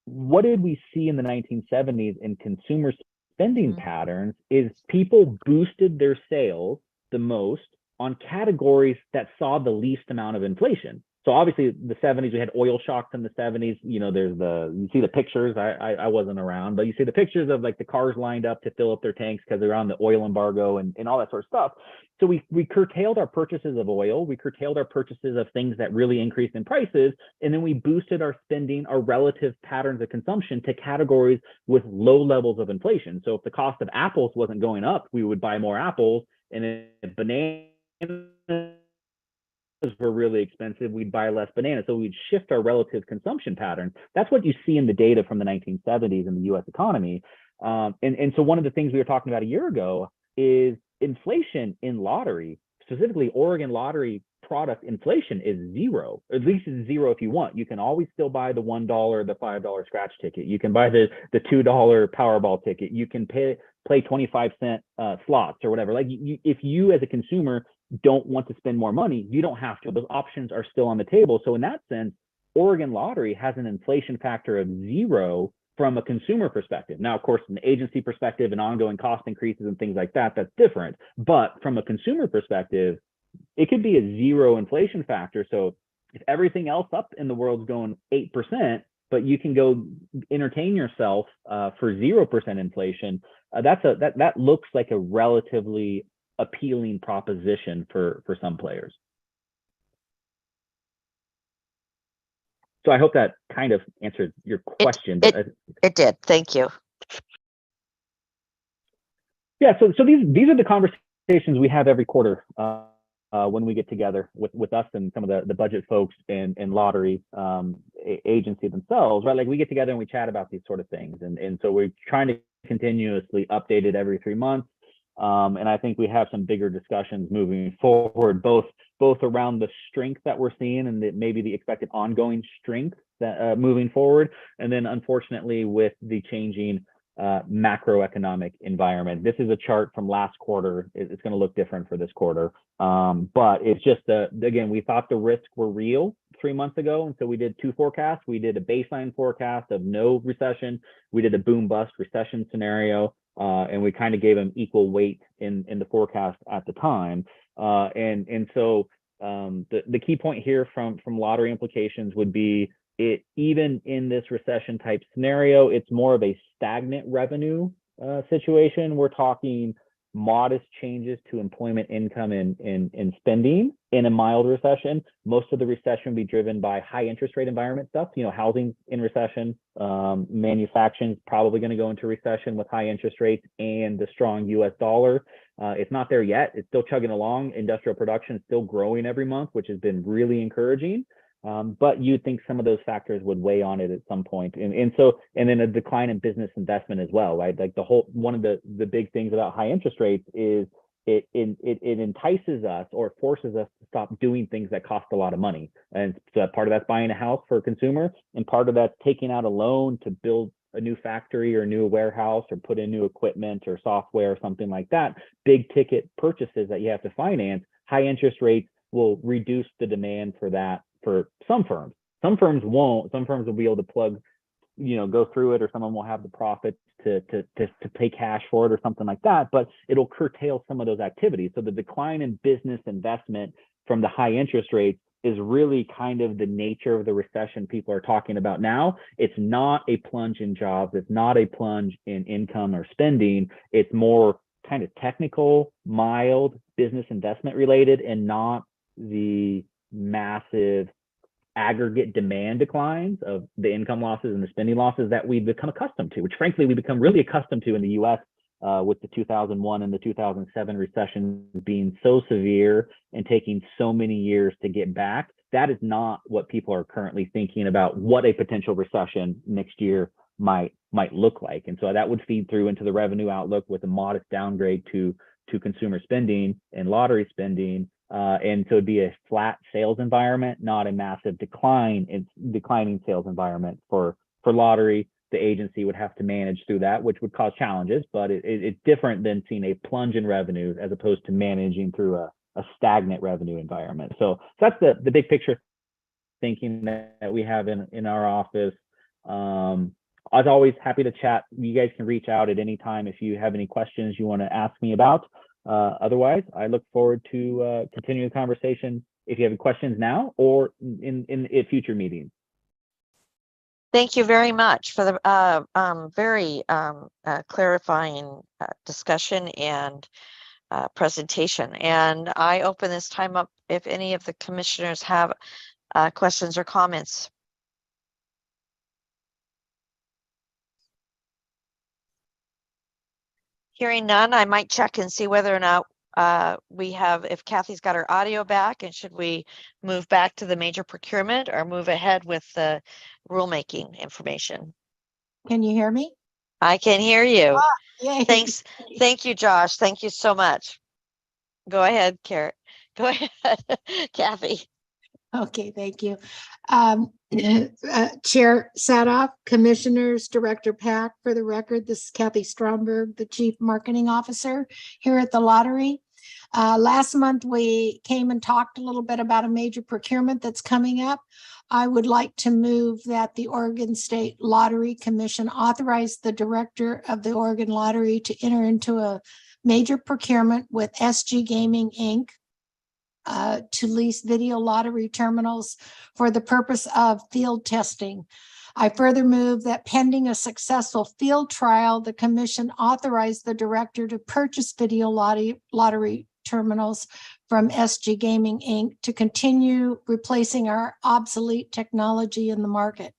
What did we see in the 1970s in consumer spending patterns is people boosted their sales the most on categories that saw the least amount of inflation. So obviously the 70s, we had oil shocks in the 70s. You see the pictures, I wasn't around, but you see the pictures of like the cars lined up to fill up their tanks because they're on the oil embargo and all that sort of stuff. So we curtailed our purchases of oil, we curtailed our purchases of things that really increased in prices, and then we boosted our spending, our relative patterns of consumption to categories with low levels of inflation. So if the cost of apples wasn't going up, we would buy more apples, and if bananas were really expensive, we'd buy less bananas. So we'd shift our relative consumption pattern. That's what you see in the data from the 1970s in the US economy. And so one of the things we were talking about a year ago is inflation in lottery, specifically Oregon lottery product inflation, is zero. At least it's zero if you want. You can always still buy the $1, the $5 scratch ticket. You can buy the $2 Powerball ticket. You can play 25-cent slots or whatever. Like if you as a consumer don't want to spend more money, you don't have to. Those options are still on the table. So in that sense, Oregon lottery has an inflation factor of zero from a consumer perspective. Now, of course, from the agency perspective and ongoing cost increases and things like that, that's different. But from a consumer perspective, it could be a zero inflation factor. So if everything else up in the world's going 8%, but you can go entertain yourself for 0% inflation, that looks like a relatively appealing proposition for some players. So I hope that kind of answered your question. It did. Thank you. Yeah, so these are the conversations we have every quarter when we get together with us and some of the budget folks and lottery agency themselves, right? Like we get together and we chat about these sort of things, and so we're trying to continuously update it every 3 months. And I think we have some bigger discussions moving forward, both around the strength that we're seeing and maybe the expected ongoing strength that moving forward, and then unfortunately with the changing macroeconomic environment. This is a chart from last quarter. It's going to look different for this quarter, but it's just again, we thought the risks were real 3 months ago, and so we did 2 forecasts. We did a baseline forecast of no recession. We did a boom bust recession scenario, and we kind of gave them equal weight in the forecast at the time. And so the key point here from lottery implications would be, it even in this recession type scenario, it's more of a stagnant revenue situation. We're talking modest changes to employment income and spending in a mild recession. Most of the recession will be driven by high interest rate environment stuff. Housing in recession, manufacturing is probably going to go into recession with high interest rates and the strong US dollar. It's not there yet. It's still chugging along. Industrial production is still growing every month, which has been really encouraging. But you'd think some of those factors would weigh on it at some point. And then a decline in business investment as well, right? Like one of the big things about high interest rates is it entices us or forces us to stop doing things that cost a lot of money. And so part of that's buying a house for a consumer, and part of that's taking out a loan to build a new factory or a new warehouse or put in new equipment or software or something like that. Big ticket purchases that you have to finance. High interest rates will reduce the demand for that for some firms. Some firms won't. Some firms will be able to go through it, or some of them will have the profits to pay cash for it or something like that, but it'll curtail some of those activities. So the decline in business investment from the high interest rates is really kind of the nature of the recession people are talking about now. It's not a plunge in jobs. It's not a plunge in income or spending. It's more kind of technical, mild business investment related, and not the massive aggregate demand declines of the income losses and the spending losses that we've become accustomed to, which frankly we become really accustomed to in the US with the 2001 and the 2007 recessions being so severe and taking so many years to get back. That is not what people are currently thinking about what a potential recession next year might look like. And so that would feed through into the revenue outlook with a modest downgrade to consumer spending and lottery spending. And so it'd be a flat sales environment, not a massive declining sales environment for lottery. The agency would have to manage through that, which would cause challenges, but it's different than seeing a plunge in revenues as opposed to managing through a stagnant revenue environment. So that's the big picture thinking that we have in our office. As always, happy to chat. You guys can reach out at any time if you have any questions you want to ask me about. Otherwise, I look forward to continuing the conversation if you have any questions now or in future meetings. Thank you very much for the very clarifying discussion and presentation. And I open this time up if any of the commissioners have questions or comments. Hearing none, I might check and see whether or not if Kathy's got her audio back, and should we move back to the major procurement or move ahead with the rulemaking information? Can you hear me? I can hear you. Yay. Thanks. Thank you, Josh. Thank you so much. Go ahead, Carrot. Go ahead, Kathy. Okay, thank you. Chair Sadoff, Commissioners, Director Pack, for the record, this is Kathy Stromberg, the Chief Marketing Officer here at the lottery. Last month, we came and talked a little bit about a major procurement that's coming up. I would like to move that the Oregon State Lottery Commission authorize the Director of the Oregon Lottery to enter into a major procurement with SG Gaming, Inc. To lease video lottery terminals for the purpose of field testing. I further move that pending a successful field trial, the commission authorize the director to purchase video lottery terminals from SG Gaming Inc. to continue replacing our obsolete technology in the market.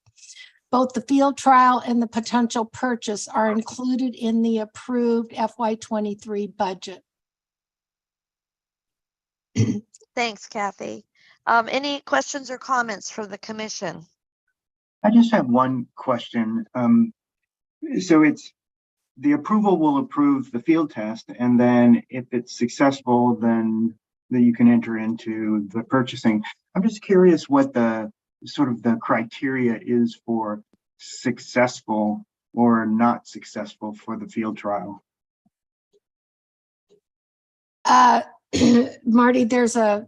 Both the field trial and the potential purchase are included in the approved FY23 budget. Thanks, Kathy. Any questions or comments from the commission? I just have one question. So it's the approval will approve the field test, and then if it's successful, then you can enter into the purchasing. I'm just curious what the sort of the criteria is for successful or not successful for the field trial. Marty, there's a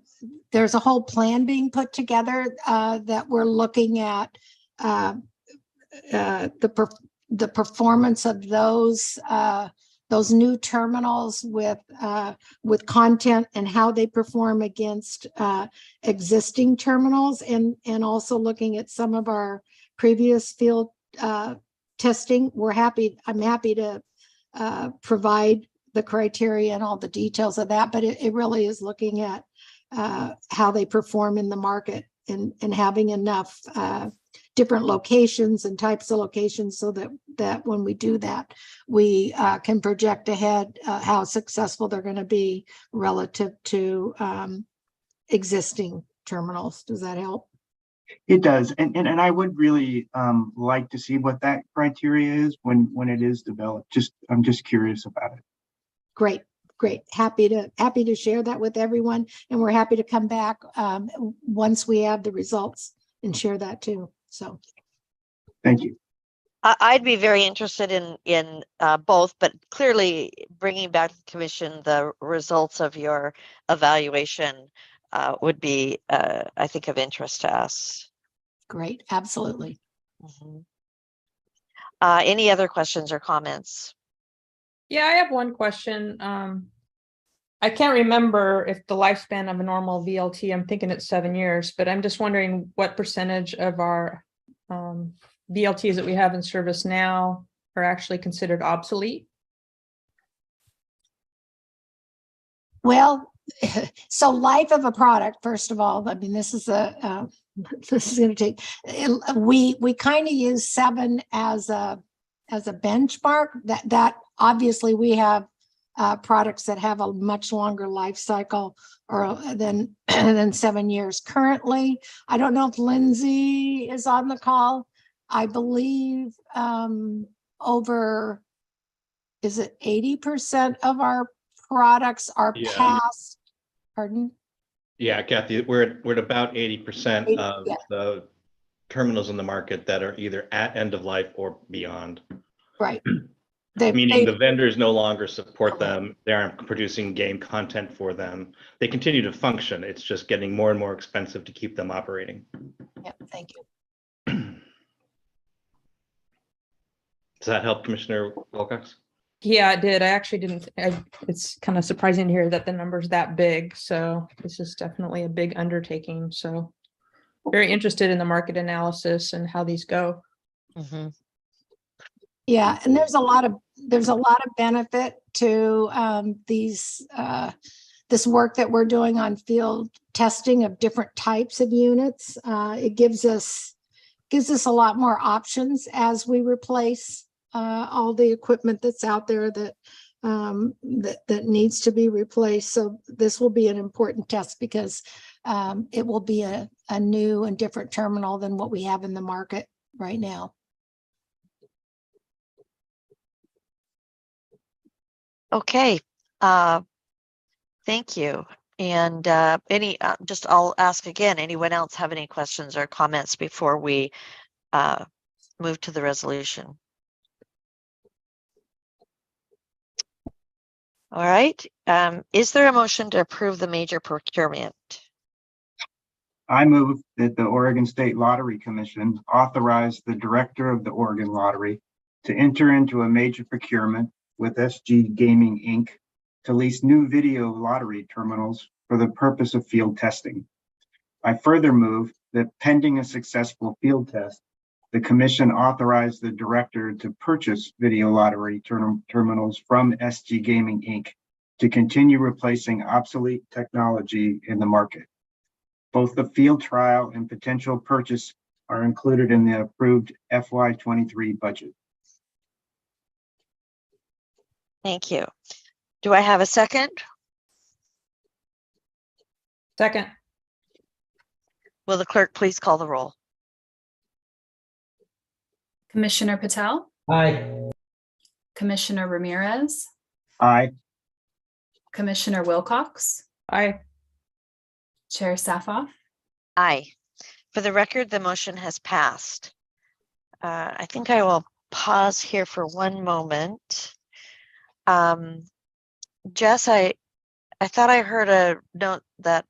whole plan being put together that we're looking at the performance of those new terminals with content and how they perform against existing terminals, and also looking at some of our previous field testing. I'm happy to provide the criteria and all the details of that, but it really is looking at how they perform in the market and having enough different locations and types of locations so that when we do that, we can project ahead how successful they're going to be relative to existing terminals. Does that help? It does, and I would really like to see what that criteria is when it is developed. I'm just curious about it. Great. Happy to share that with everyone, and we're happy to come back once we have the results and share that too. So, thank you. I'd be very interested in both, but clearly bringing back to the commission the results of your evaluation would be, I think, of interest to us. Great, absolutely. Mm-hmm. Any other questions or comments? Yeah, I have one question. I can't remember if the lifespan of a normal VLT, I'm thinking it's 7 years, but I'm just wondering what percentage of our VLTs that we have in service now are actually considered obsolete? Well, so life of a product, first of all, I mean, this is going to take, we kind of use 7 as a benchmark. That obviously we have products that have a much longer life cycle than 7 years currently. I don't know if Lindsay is on the call. I believe over, is it 80% of our products are past, pardon? Yeah, Kathy, we're at about 80% of the terminals in the market that are either at end of life or beyond. Right. Meaning the vendors no longer support them. They aren't producing game content for them. They continue to function. It's just getting more and more expensive to keep them operating. Yeah, thank you. Does that help, Commissioner Wilcox? Yeah, it did. I actually didn't. It's kind of surprising to hear that the number's that big. So this is definitely a big undertaking. So very interested in the market analysis and how these go. Mm-hmm. Yeah, and there's a lot of benefit to this work that we're doing on field testing of different types of units. It gives us a lot more options as we replace all the equipment that's out there that needs to be replaced. So this will be an important test because it will be a new and different terminal than what we have in the market right now. Okay, thank you. And I'll ask again, anyone else have any questions or comments before we move to the resolution? All right, is there a motion to approve the major procurement? I move that the Oregon State Lottery Commission authorize the director of the Oregon Lottery to enter into a major procurement with SG Gaming Inc. to lease new video lottery terminals for the purpose of field testing. I further move that pending a successful field test, the commission authorize the director to purchase video lottery terminals from SG Gaming Inc. to continue replacing obsolete technology in the market. Both the field trial and potential purchase are included in the approved FY23 budget. Thank you. Do I have a second? Second. Will the clerk please call the roll? Commissioner Patel, Aye. Commissioner Ramirez, Aye. Commissioner Wilcox, Aye. Chair Safoff. Aye. For the record, the motion has passed. I think I will pause here for one moment. Jess, I thought I heard a note that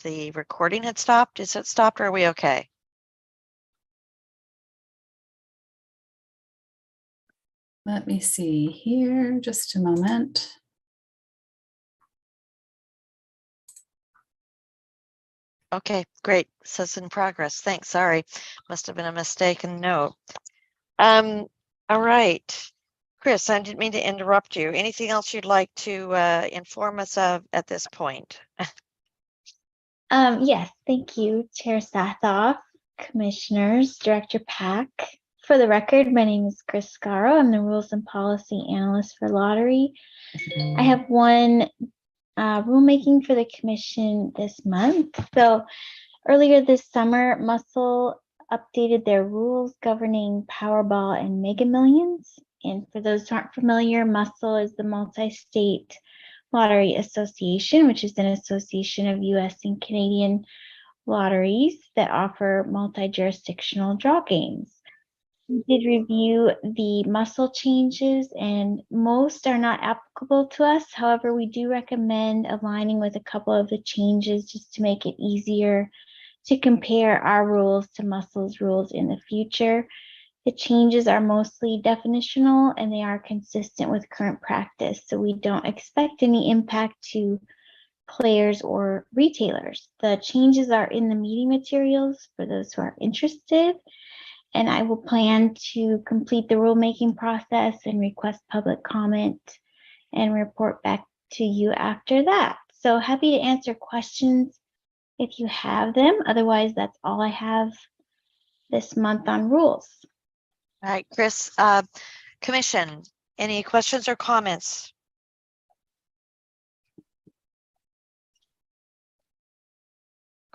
the recording had stopped. Is it stopped or are we okay? Let me see here, just a moment. Okay, great. Says in progress. Thanks. Sorry. Must have been a mistaken note. All right. Chris, I didn't mean to interrupt you. Anything else you'd like to inform us of at this point? Yes, thank you, Chair Sathoff, Commissioners, Director Pack. For the record, my name is Chris Scaro. I'm the Rules and Policy Analyst for Lottery. I have one rulemaking for the Commission this month. So earlier this summer, Muscle updated their rules governing Powerball and Mega Millions. And for those who aren't familiar, Muscle is the Multi-State Lottery Association, which is an association of US and Canadian lotteries that offer multi-jurisdictional draw games. We did review the Muscle changes and most are not applicable to us. However, we do recommend aligning with a couple of the changes just to make it easier to compare our rules to Muscle's rules in the future. The changes are mostly definitional and they are consistent with current practice. So we don't expect any impact to players or retailers. The changes are in the meeting materials for those who are interested. And I will plan to complete the rulemaking process and request public comment and report back to you after that. So happy to answer questions if you have them. Otherwise, that's all I have this month on rules. All right, Chris, Commission, any questions or comments?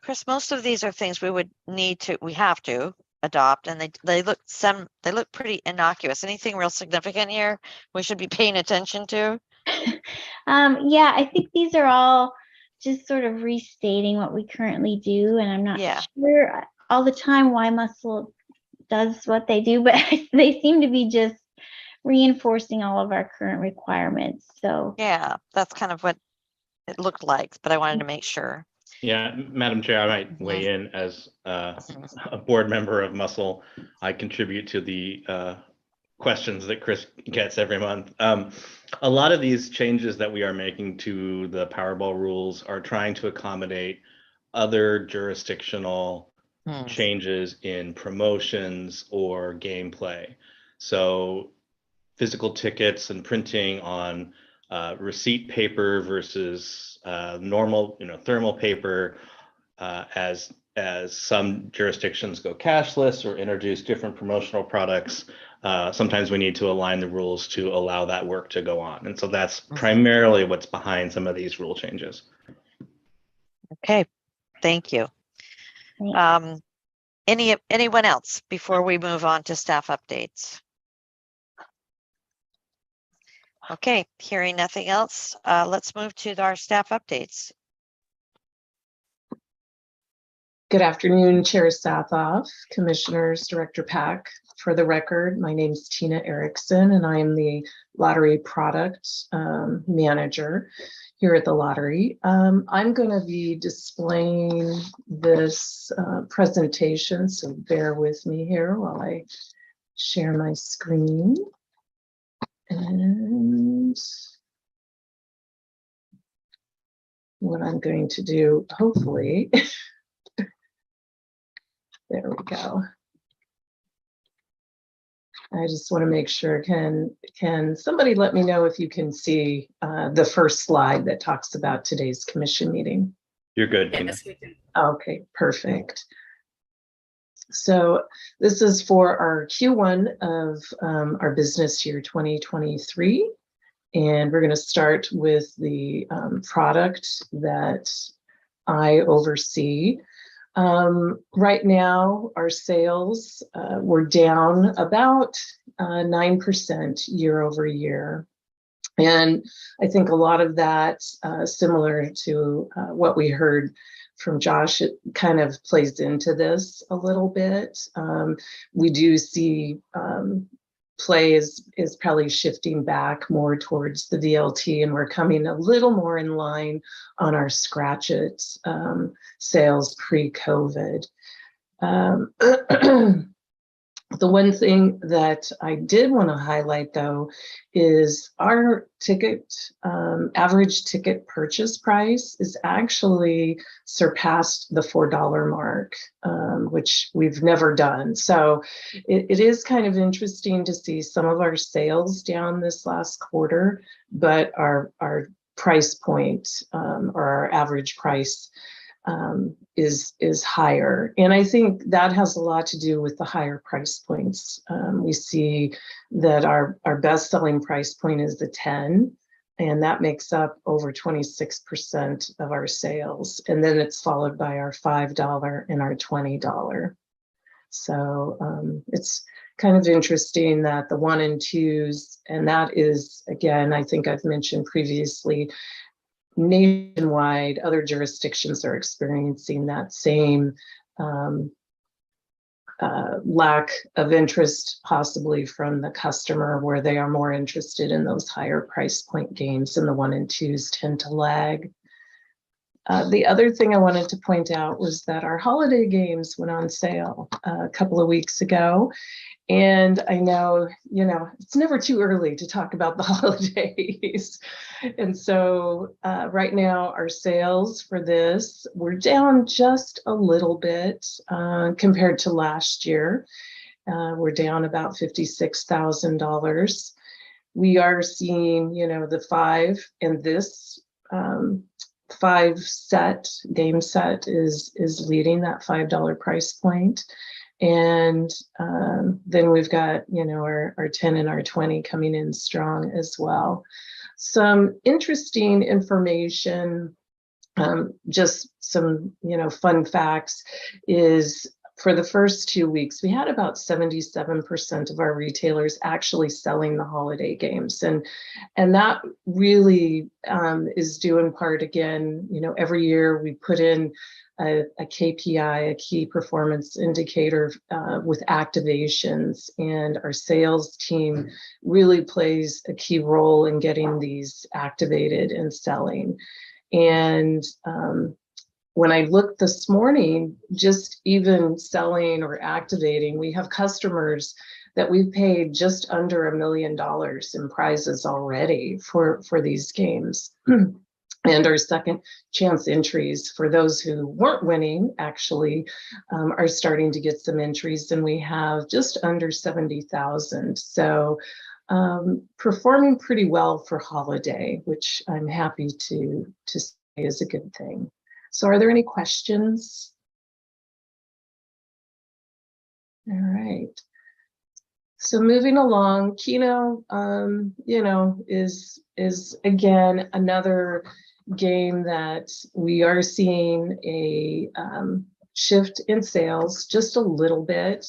Chris, most of these are things we have to adopt, and they look pretty innocuous. Anything real significant here we should be paying attention to? Yeah, I think these are all just sort of restating what we currently do, and I'm not sure all the time why Muscle does what they do, but they seem to be just reinforcing all of our current requirements. So yeah, that's kind of what it looked like, but I wanted to make sure. Yeah, Madam Chair, I might weigh in as a board member of Muscle. I contribute to the questions that Chris gets every month. A lot of these changes that we are making to the Powerball rules are trying to accommodate other jurisdictional changes in promotions or gameplay. So physical tickets and printing on receipt paper versus normal, thermal paper, as some jurisdictions go cashless or introduce different promotional products. Sometimes we need to align the rules to allow that work to go on. And so that's primarily what's behind some of these rule changes. Okay, thank you. Anyone else before we move on to staff updates? Okay, hearing nothing else, let's move to our staff updates. Good afternoon, Chair Sathoff, Commissioners, Director Pack. For the record, my name is Tina Erickson, and I am the Lottery Product Manager here at the Lottery. I'm going to be displaying this presentation, so bear with me here while I share my screen. And what I'm going to do, hopefully, there we go. I just want to make sure, can somebody let me know if you can see the first slide that talks about today's commission meeting? You're good, Tina. Yes, we can. Okay, perfect. So this is for our Q1 of our business year 2023. And we're going to start with the product that I oversee. Right now, our sales were down about 9% year over year. And I think a lot of that, similar to what we heard from Josh, it kind of plays into this a little bit. We do see play is probably shifting back more towards the VLT, and we're coming a little more in line on our Scratch It sales pre-COVID. The one thing that I did want to highlight, though, is our ticket, average ticket purchase price is actually surpassed the $4 mark, which we've never done. So it is kind of interesting to see some of our sales down this last quarter, but our price point or our average price is higher. And I think that has a lot to do with the higher price points. We see that our best selling price point is the 10, and that makes up over 26% of our sales. And then it's followed by our $5 and our $20. So it's kind of interesting that the 1 and 2s, and that is, again, I think I've mentioned previously, nationwide, other jurisdictions are experiencing that same lack of interest, possibly from the customer, where they are more interested in those higher price point games, and the 1 and 2s tend to lag. The other thing I wanted to point out was that our holiday games went on sale a couple of weeks ago. And I know, it's never too early to talk about the holidays. And so right now, our sales for this, we're down just a little bit compared to last year. We're down about $56,000. We are seeing, the 5 and this 5 game set is leading that $5 price point. And then we've got, our 10 and our 20 coming in strong as well. Some interesting information, just some, fun facts is for the first 2 weeks, we had about 77% of our retailers actually selling the holiday games. And that really is due in part, again, every year we put in a KPI, a key performance indicator with activations, and our sales team really plays a key role in getting these activated and selling. And when I looked this morning, just even selling or activating, we have customers that we've paid just under $1 million in prizes already for these games. And our second chance entries for those who weren't winning actually are starting to get some entries, and we have just under 70,000. So performing pretty well for holiday, which I'm happy to say is a good thing. So are there any questions? All right. So moving along, Keno, is again another game that we are seeing a shift in sales just a little bit.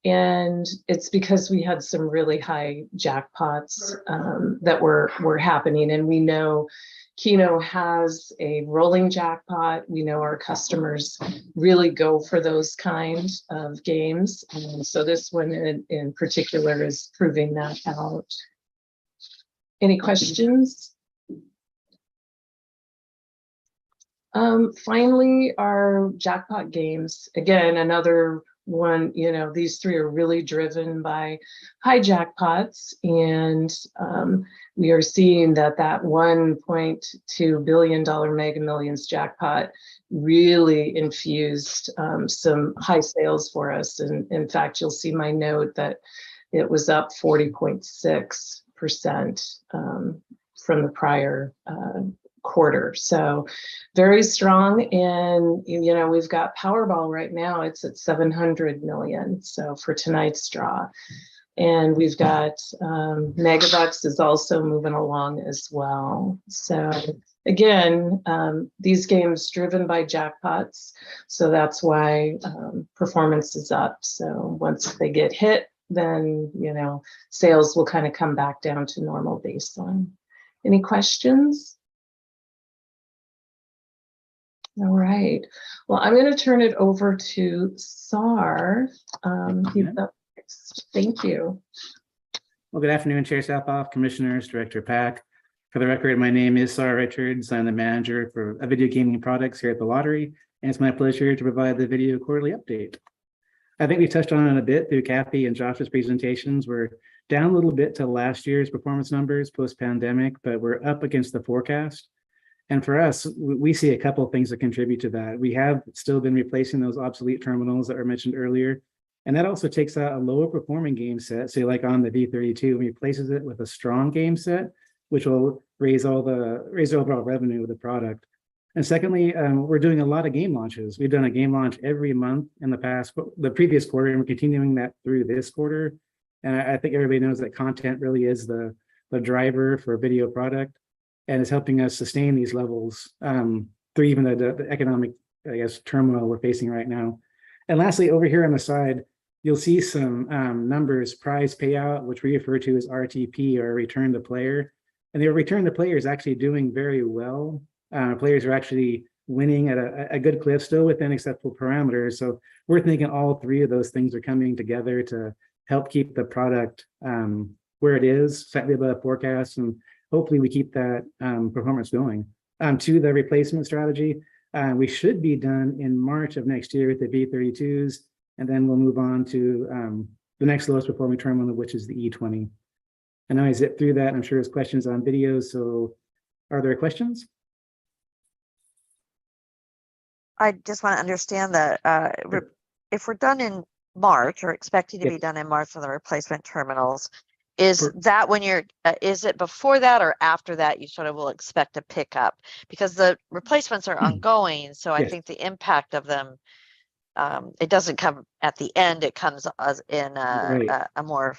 And it's because we had some really high jackpots that were happening. And we know Keno has a rolling jackpot. We know our customers really go for those kinds of games. And so this one in particular is proving that out. Any questions? Finally, our jackpot games. Again, another one, these 3 are really driven by high jackpots, and we are seeing that $1.2 billion Mega Millions jackpot really infused some high sales for us. And in fact, you'll see my note that It was up 40.6% from the prior quarter. So very strong. And, you know, we've got Powerball right now. It's at 700 million. So for tonight's draw. And we've got Megabucks is also moving along as well. So again, these games driven by jackpots. So that's why performance is up. So once they get hit, then, you know, sales will kind of come back down to normal baseline. Any questions? All right. Well, I'm going to turn it over to SAR. He's up next. Thank you. Well, good afternoon, Chair Sathoff, Commissioners, Director Pack. For the record, my name is SAR Richards. I'm the manager for video gaming products here at the lottery, and it's my pleasure to provide the video quarterly update. I think we touched on it a bit through Kathy and Josh's presentations. We're down a little bit to last year's performance numbers post-pandemic, but we're up against the forecast. And for us, we see a couple of things that contribute to that. We have still been replacing those obsolete terminals that were mentioned earlier. And that also takes out a lower performing game set. So like on the V32, and replaces it with a strong game set, which will raise the overall revenue of the product. And secondly, we're doing a lot of game launches. We've done a game launch every month in the previous quarter, and we're continuing that through this quarter. And I think everybody knows that content really is the driver for a video product, and is helping us sustain these levels through even the economic, I guess, turmoil we're facing right now. And lastly, over here on the side, you'll see some numbers, prize payout, which we refer to as RTP, or return to player. And the return to player is actually doing very well. Players are actually winning at a good clip, still within acceptable parameters. So we're thinking all three of those things are coming together to help keep the product where it is, slightly above forecast, and hopefully we keep that performance going. To the replacement strategy, we should be done in March of next year with the V32s, and then we'll move on to the next lowest performing terminal, which is the E20. I know I zipped through that. I'm sure there's questions on videos. So are there questions? I just want to understand that if we're done in March, or expecting to be done in March on the replacement terminals, is that when you're, is it before that or after that you sort of will expect a pickup? Because the replacements are ongoing, so I think the impact of them, it doesn't come at the end, it comes as in a more...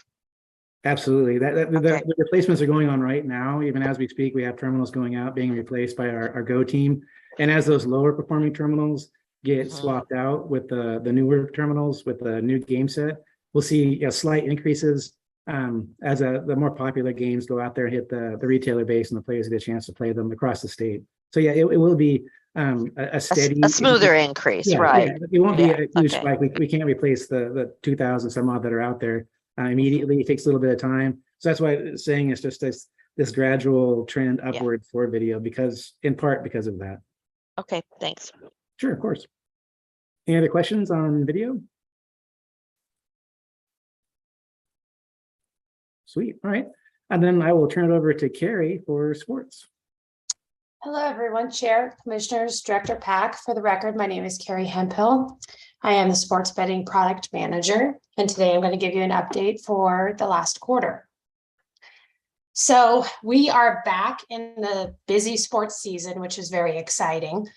Absolutely. The replacements are going on right now. Even as we speak, we have terminals going out, being replaced by our Go team. And as those lower performing terminals get swapped out with the newer terminals with the new game set, we'll see slight increases as the more popular games go out there and hit the retailer base, and the players get a chance to play them across the state. So yeah, it will be a steady, a smoother increase, right? Yeah, it won't be a huge spike. We can't replace the 2,000 some odd that are out there immediately. It takes a little bit of time. So that's why it's saying it's just this gradual trend upward for video, in part because of that. Okay, thanks. Sure, of course. Any other questions on video? Sweet. All right. And then I will turn it over to Carrie for sports. Hello, everyone. Chair, Commissioners, Director Pack. For the record, my name is Carrie Hemphill. I am the sports betting product manager, and today I'm going to give you an update for the last quarter. So we are back in the busy sports season, which is very exciting.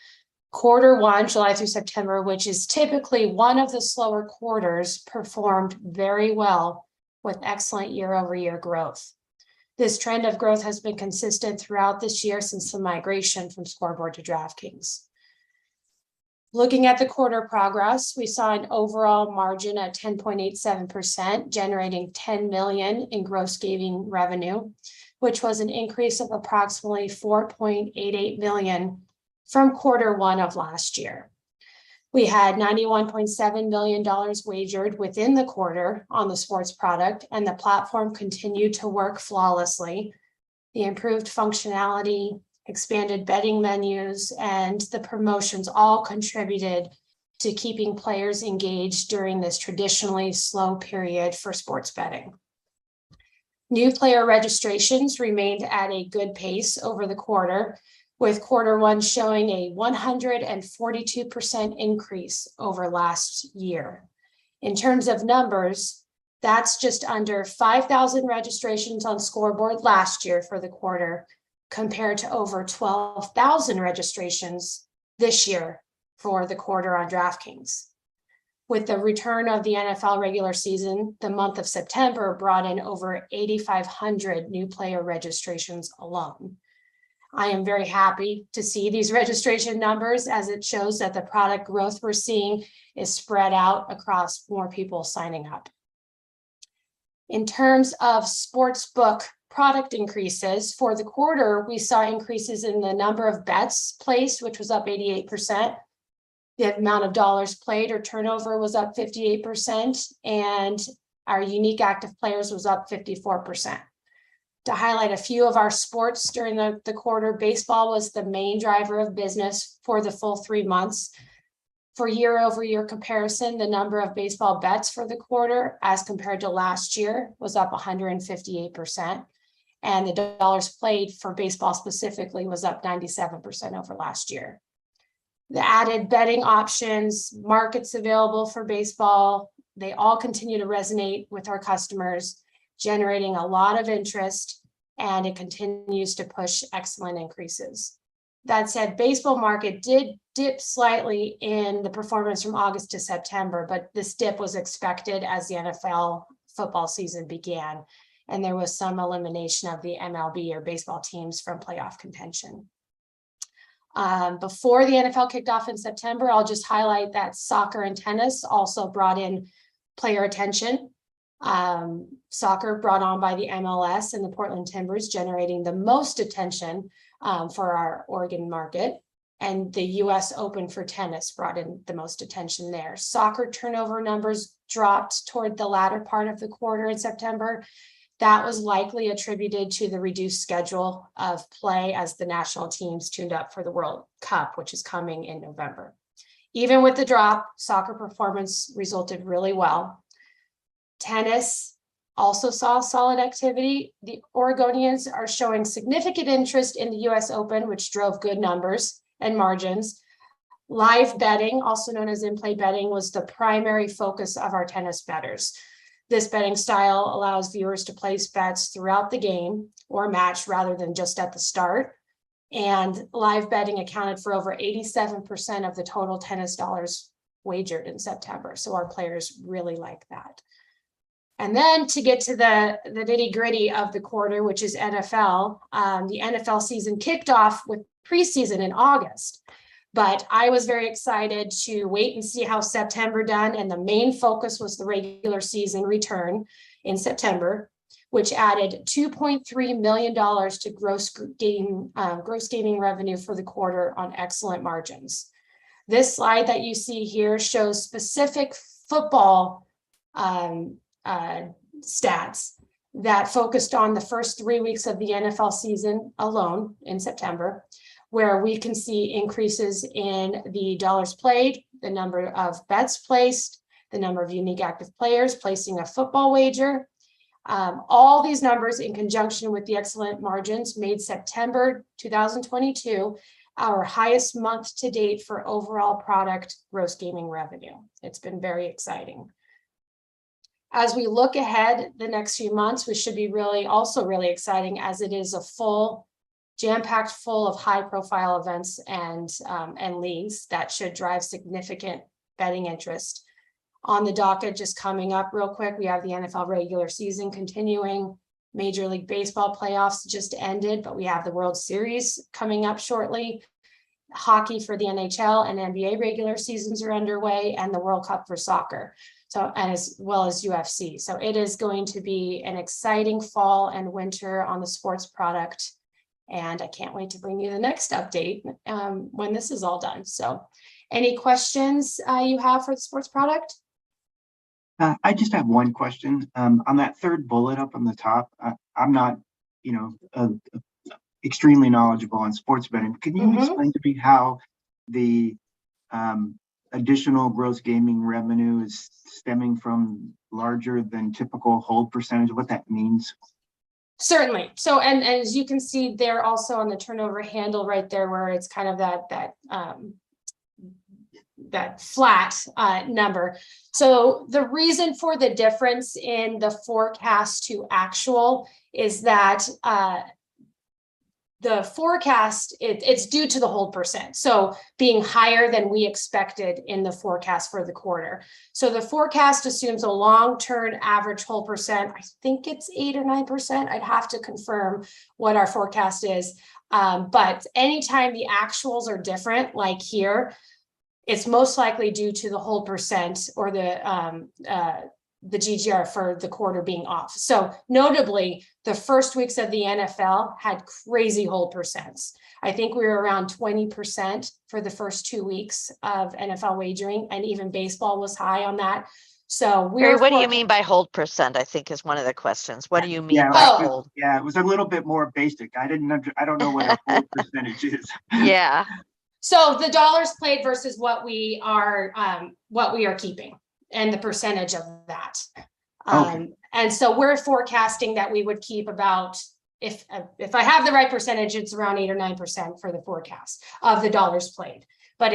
Quarter one, July through September, which is typically one of the slower quarters, performed very well with excellent year-over-year growth. This trend of growth has been consistent throughout this year since the migration from Scoreboard to DraftKings. Looking at the quarter progress, we saw an overall margin at 10.87%, generating $10 million in gross gaming revenue, which was an increase of approximately $4.88 million from quarter one of last year. We had $91.7 million wagered within the quarter on the sports product, and the platform continued to work flawlessly. The improved functionality, expanded betting menus, and the promotions all contributed to keeping players engaged during this traditionally slow period for sports betting. New player registrations remained at a good pace over the quarter, with quarter one showing a 142% increase over last year. In terms of numbers, That's just under 5,000 registrations on Scoreboard last year for the quarter, compared to over 12,000 registrations this year for the quarter on DraftKings. With the return of the NFL regular season, the month of September brought in over 8,500 new player registrations alone. I am very happy to see these registration numbers, as it shows that the product growth we're seeing is spread out across more people signing up. In terms of sportsbook product increases for the quarter, we saw increases in the number of bets placed, which was up 88%. The amount of dollars played or turnover was up 58%, and our unique active players was up 54%. To highlight a few of our sports during the quarter, baseball was the main driver of business for the full 3 months. For year-over-year comparison, the number of baseball bets for the quarter as compared to last year was up 158%. And the dollars played for baseball specifically was up 97% over last year. The added betting options, markets available for baseball, they all continue to resonate with our customers, generating a lot of interest, and it continues to push excellent increases. That said, baseball market did dip slightly in the performance from August to September, but this dip was expected as the NFL football season began, and there was some elimination of the MLB or baseball teams from playoff contention. Before the NFL kicked off in September, I'll just highlight that soccer and tennis also brought in player attention. Soccer brought on by the MLS and the Portland Timbers, generating the most attention for our Oregon market, and the US Open for tennis brought in the most attention there. Soccer turnover numbers dropped toward the latter part of the quarter in September. That was likely attributed to the reduced schedule of play as the national teams tuned up for the World Cup, which is coming in November. Even with the drop, soccer performance resulted really well. Tennis also saw solid activity. The Oregonians are showing significant interest in the US Open, which drove good numbers and margins. Live betting, also known as in-play betting, was the primary focus of our tennis bettors. This betting style allows viewers to place bets throughout the game or match rather than just at the start. And live betting accounted for over 87% of the total tennis dollars wagered in September. So our players really like that. And then to get to the nitty-gritty of the quarter, which is NFL, the NFL season kicked off with preseason in August. But I was very excited to wait and see how September done. And the main focus was the regular season return in September, which added $2.3 million to gross gaming revenue for the quarter on excellent margins. This slide that you see here shows specific football stats that focused on the first 3 weeks of the NFL season alone in September, where we can see increases in the dollars played, the number of bets placed, the number of unique active players placing a football wager. All these numbers in conjunction with the excellent margins made September 2022 our highest month to date for overall product gross gaming revenue. It's been very exciting. As we look ahead the next few months, we should be also really exciting, as it is a full jam-packed full of high-profile events and leagues that should drive significant betting interest. On the docket, just coming up real quick, we have the NFL regular season continuing. Major League Baseball playoffs just ended, but we have the World Series coming up shortly. Hockey for the NHL and NBA regular seasons are underway, and the World Cup for soccer, and as well as UFC. So it is going to be an exciting fall and winter on the sports product. And I can't wait to bring you the next update when this is all done. So any questions you have for the sports product? I just have one question. On that third bullet up on the top, I'm not, extremely knowledgeable on sports betting. Can you explain to me how the additional gross gaming revenue is stemming from larger than typical hold percentage, what that means? Certainly. So, and as you can see there also on the turnover handle right there, where it's kind of that flat number. So the reason for the difference in the forecast to actual is that the forecast, it's due to the hold percent. So being higher than we expected in the forecast for the quarter. So the forecast assumes a long-term average hold percent. I think it's 8 or 9%. I'd have to confirm what our forecast is. But anytime the actuals are different, like here, it's most likely due to the hold percent or the GGR for the quarter being off. So notably, the first weeks of the NFL had crazy hold percents. I think we were around 20% for the first 2 weeks of NFL wagering, and even baseball was high on that. So what do you mean by hold percent? I think is one of the questions. What do you mean by hold? Yeah, it was a little bit more basic. I don't know what a hold percentage is. Yeah. So the dollars played versus what we are keeping, and the percentage of that. And so we're forecasting that we would keep about, if I have the right percentage, it's around 8 or 9% for the forecast of the dollars played. But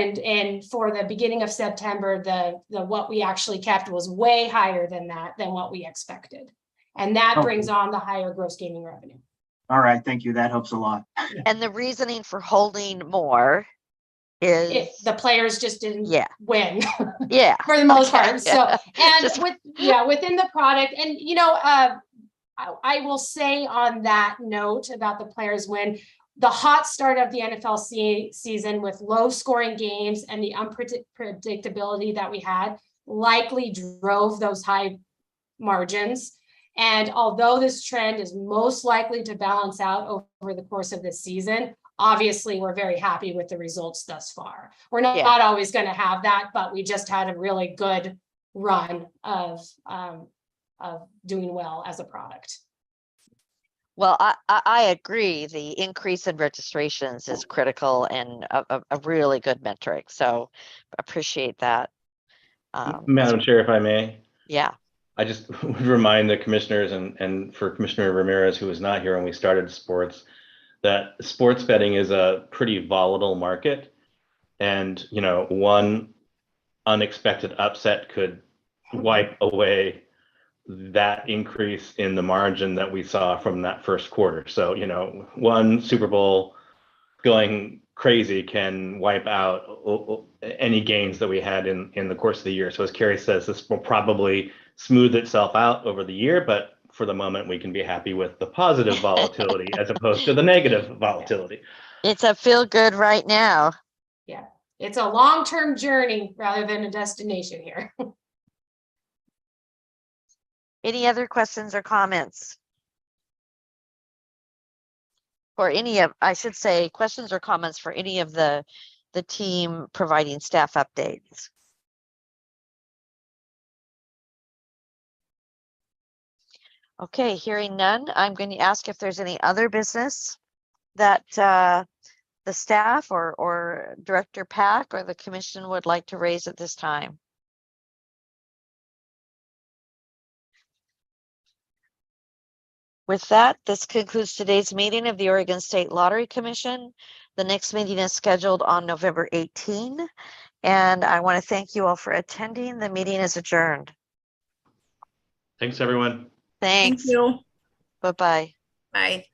for the beginning of September, the what we actually kept was way higher than what we expected. And that brings on the higher gross gaming revenue. All right, thank you. That helps a lot. And the reasoning for holding more is the players just didn't win for the most part. So, and within the product, and I will say on that note about the players win, the hot start of the NFL season with low scoring games and the unpredictability that we had likely drove those high margins. And although this trend is most likely to balance out over the course of the season, obviously, we're very happy with the results thus far. We're not always going to have that, but we just had a really good run of doing well as a product. Well, I agree. The increase in registrations is critical and a really good metric. So appreciate that. Madam Chair, if I may. Yeah. I just would remind the commissioners and for Commissioner Ramirez, who was not here when we started sports, that sports betting is a pretty volatile market, and one unexpected upset could wipe away that increase in the margin that we saw from that first quarter. So one Super Bowl going crazy can wipe out any gains that we had in the course of the year. So as Carrie says, this will probably smooth itself out over the year, but for the moment, we can be happy with the positive volatility as opposed to the negative volatility. It's a feel good right now. Yeah, it's a long-term journey rather than a destination here. Any other questions or comments? Or I should say, questions or comments for any of the team providing staff updates? Okay, hearing none, I'm going to ask if there's any other business that the staff or Director Pack or the commission would like to raise at this time. With that, this concludes today's meeting of the Oregon State Lottery Commission. The next meeting is scheduled on November 18, and I want to thank you all for attending. The meeting is adjourned. Thanks, everyone. Thanks. Thank you. Bye-bye. Bye.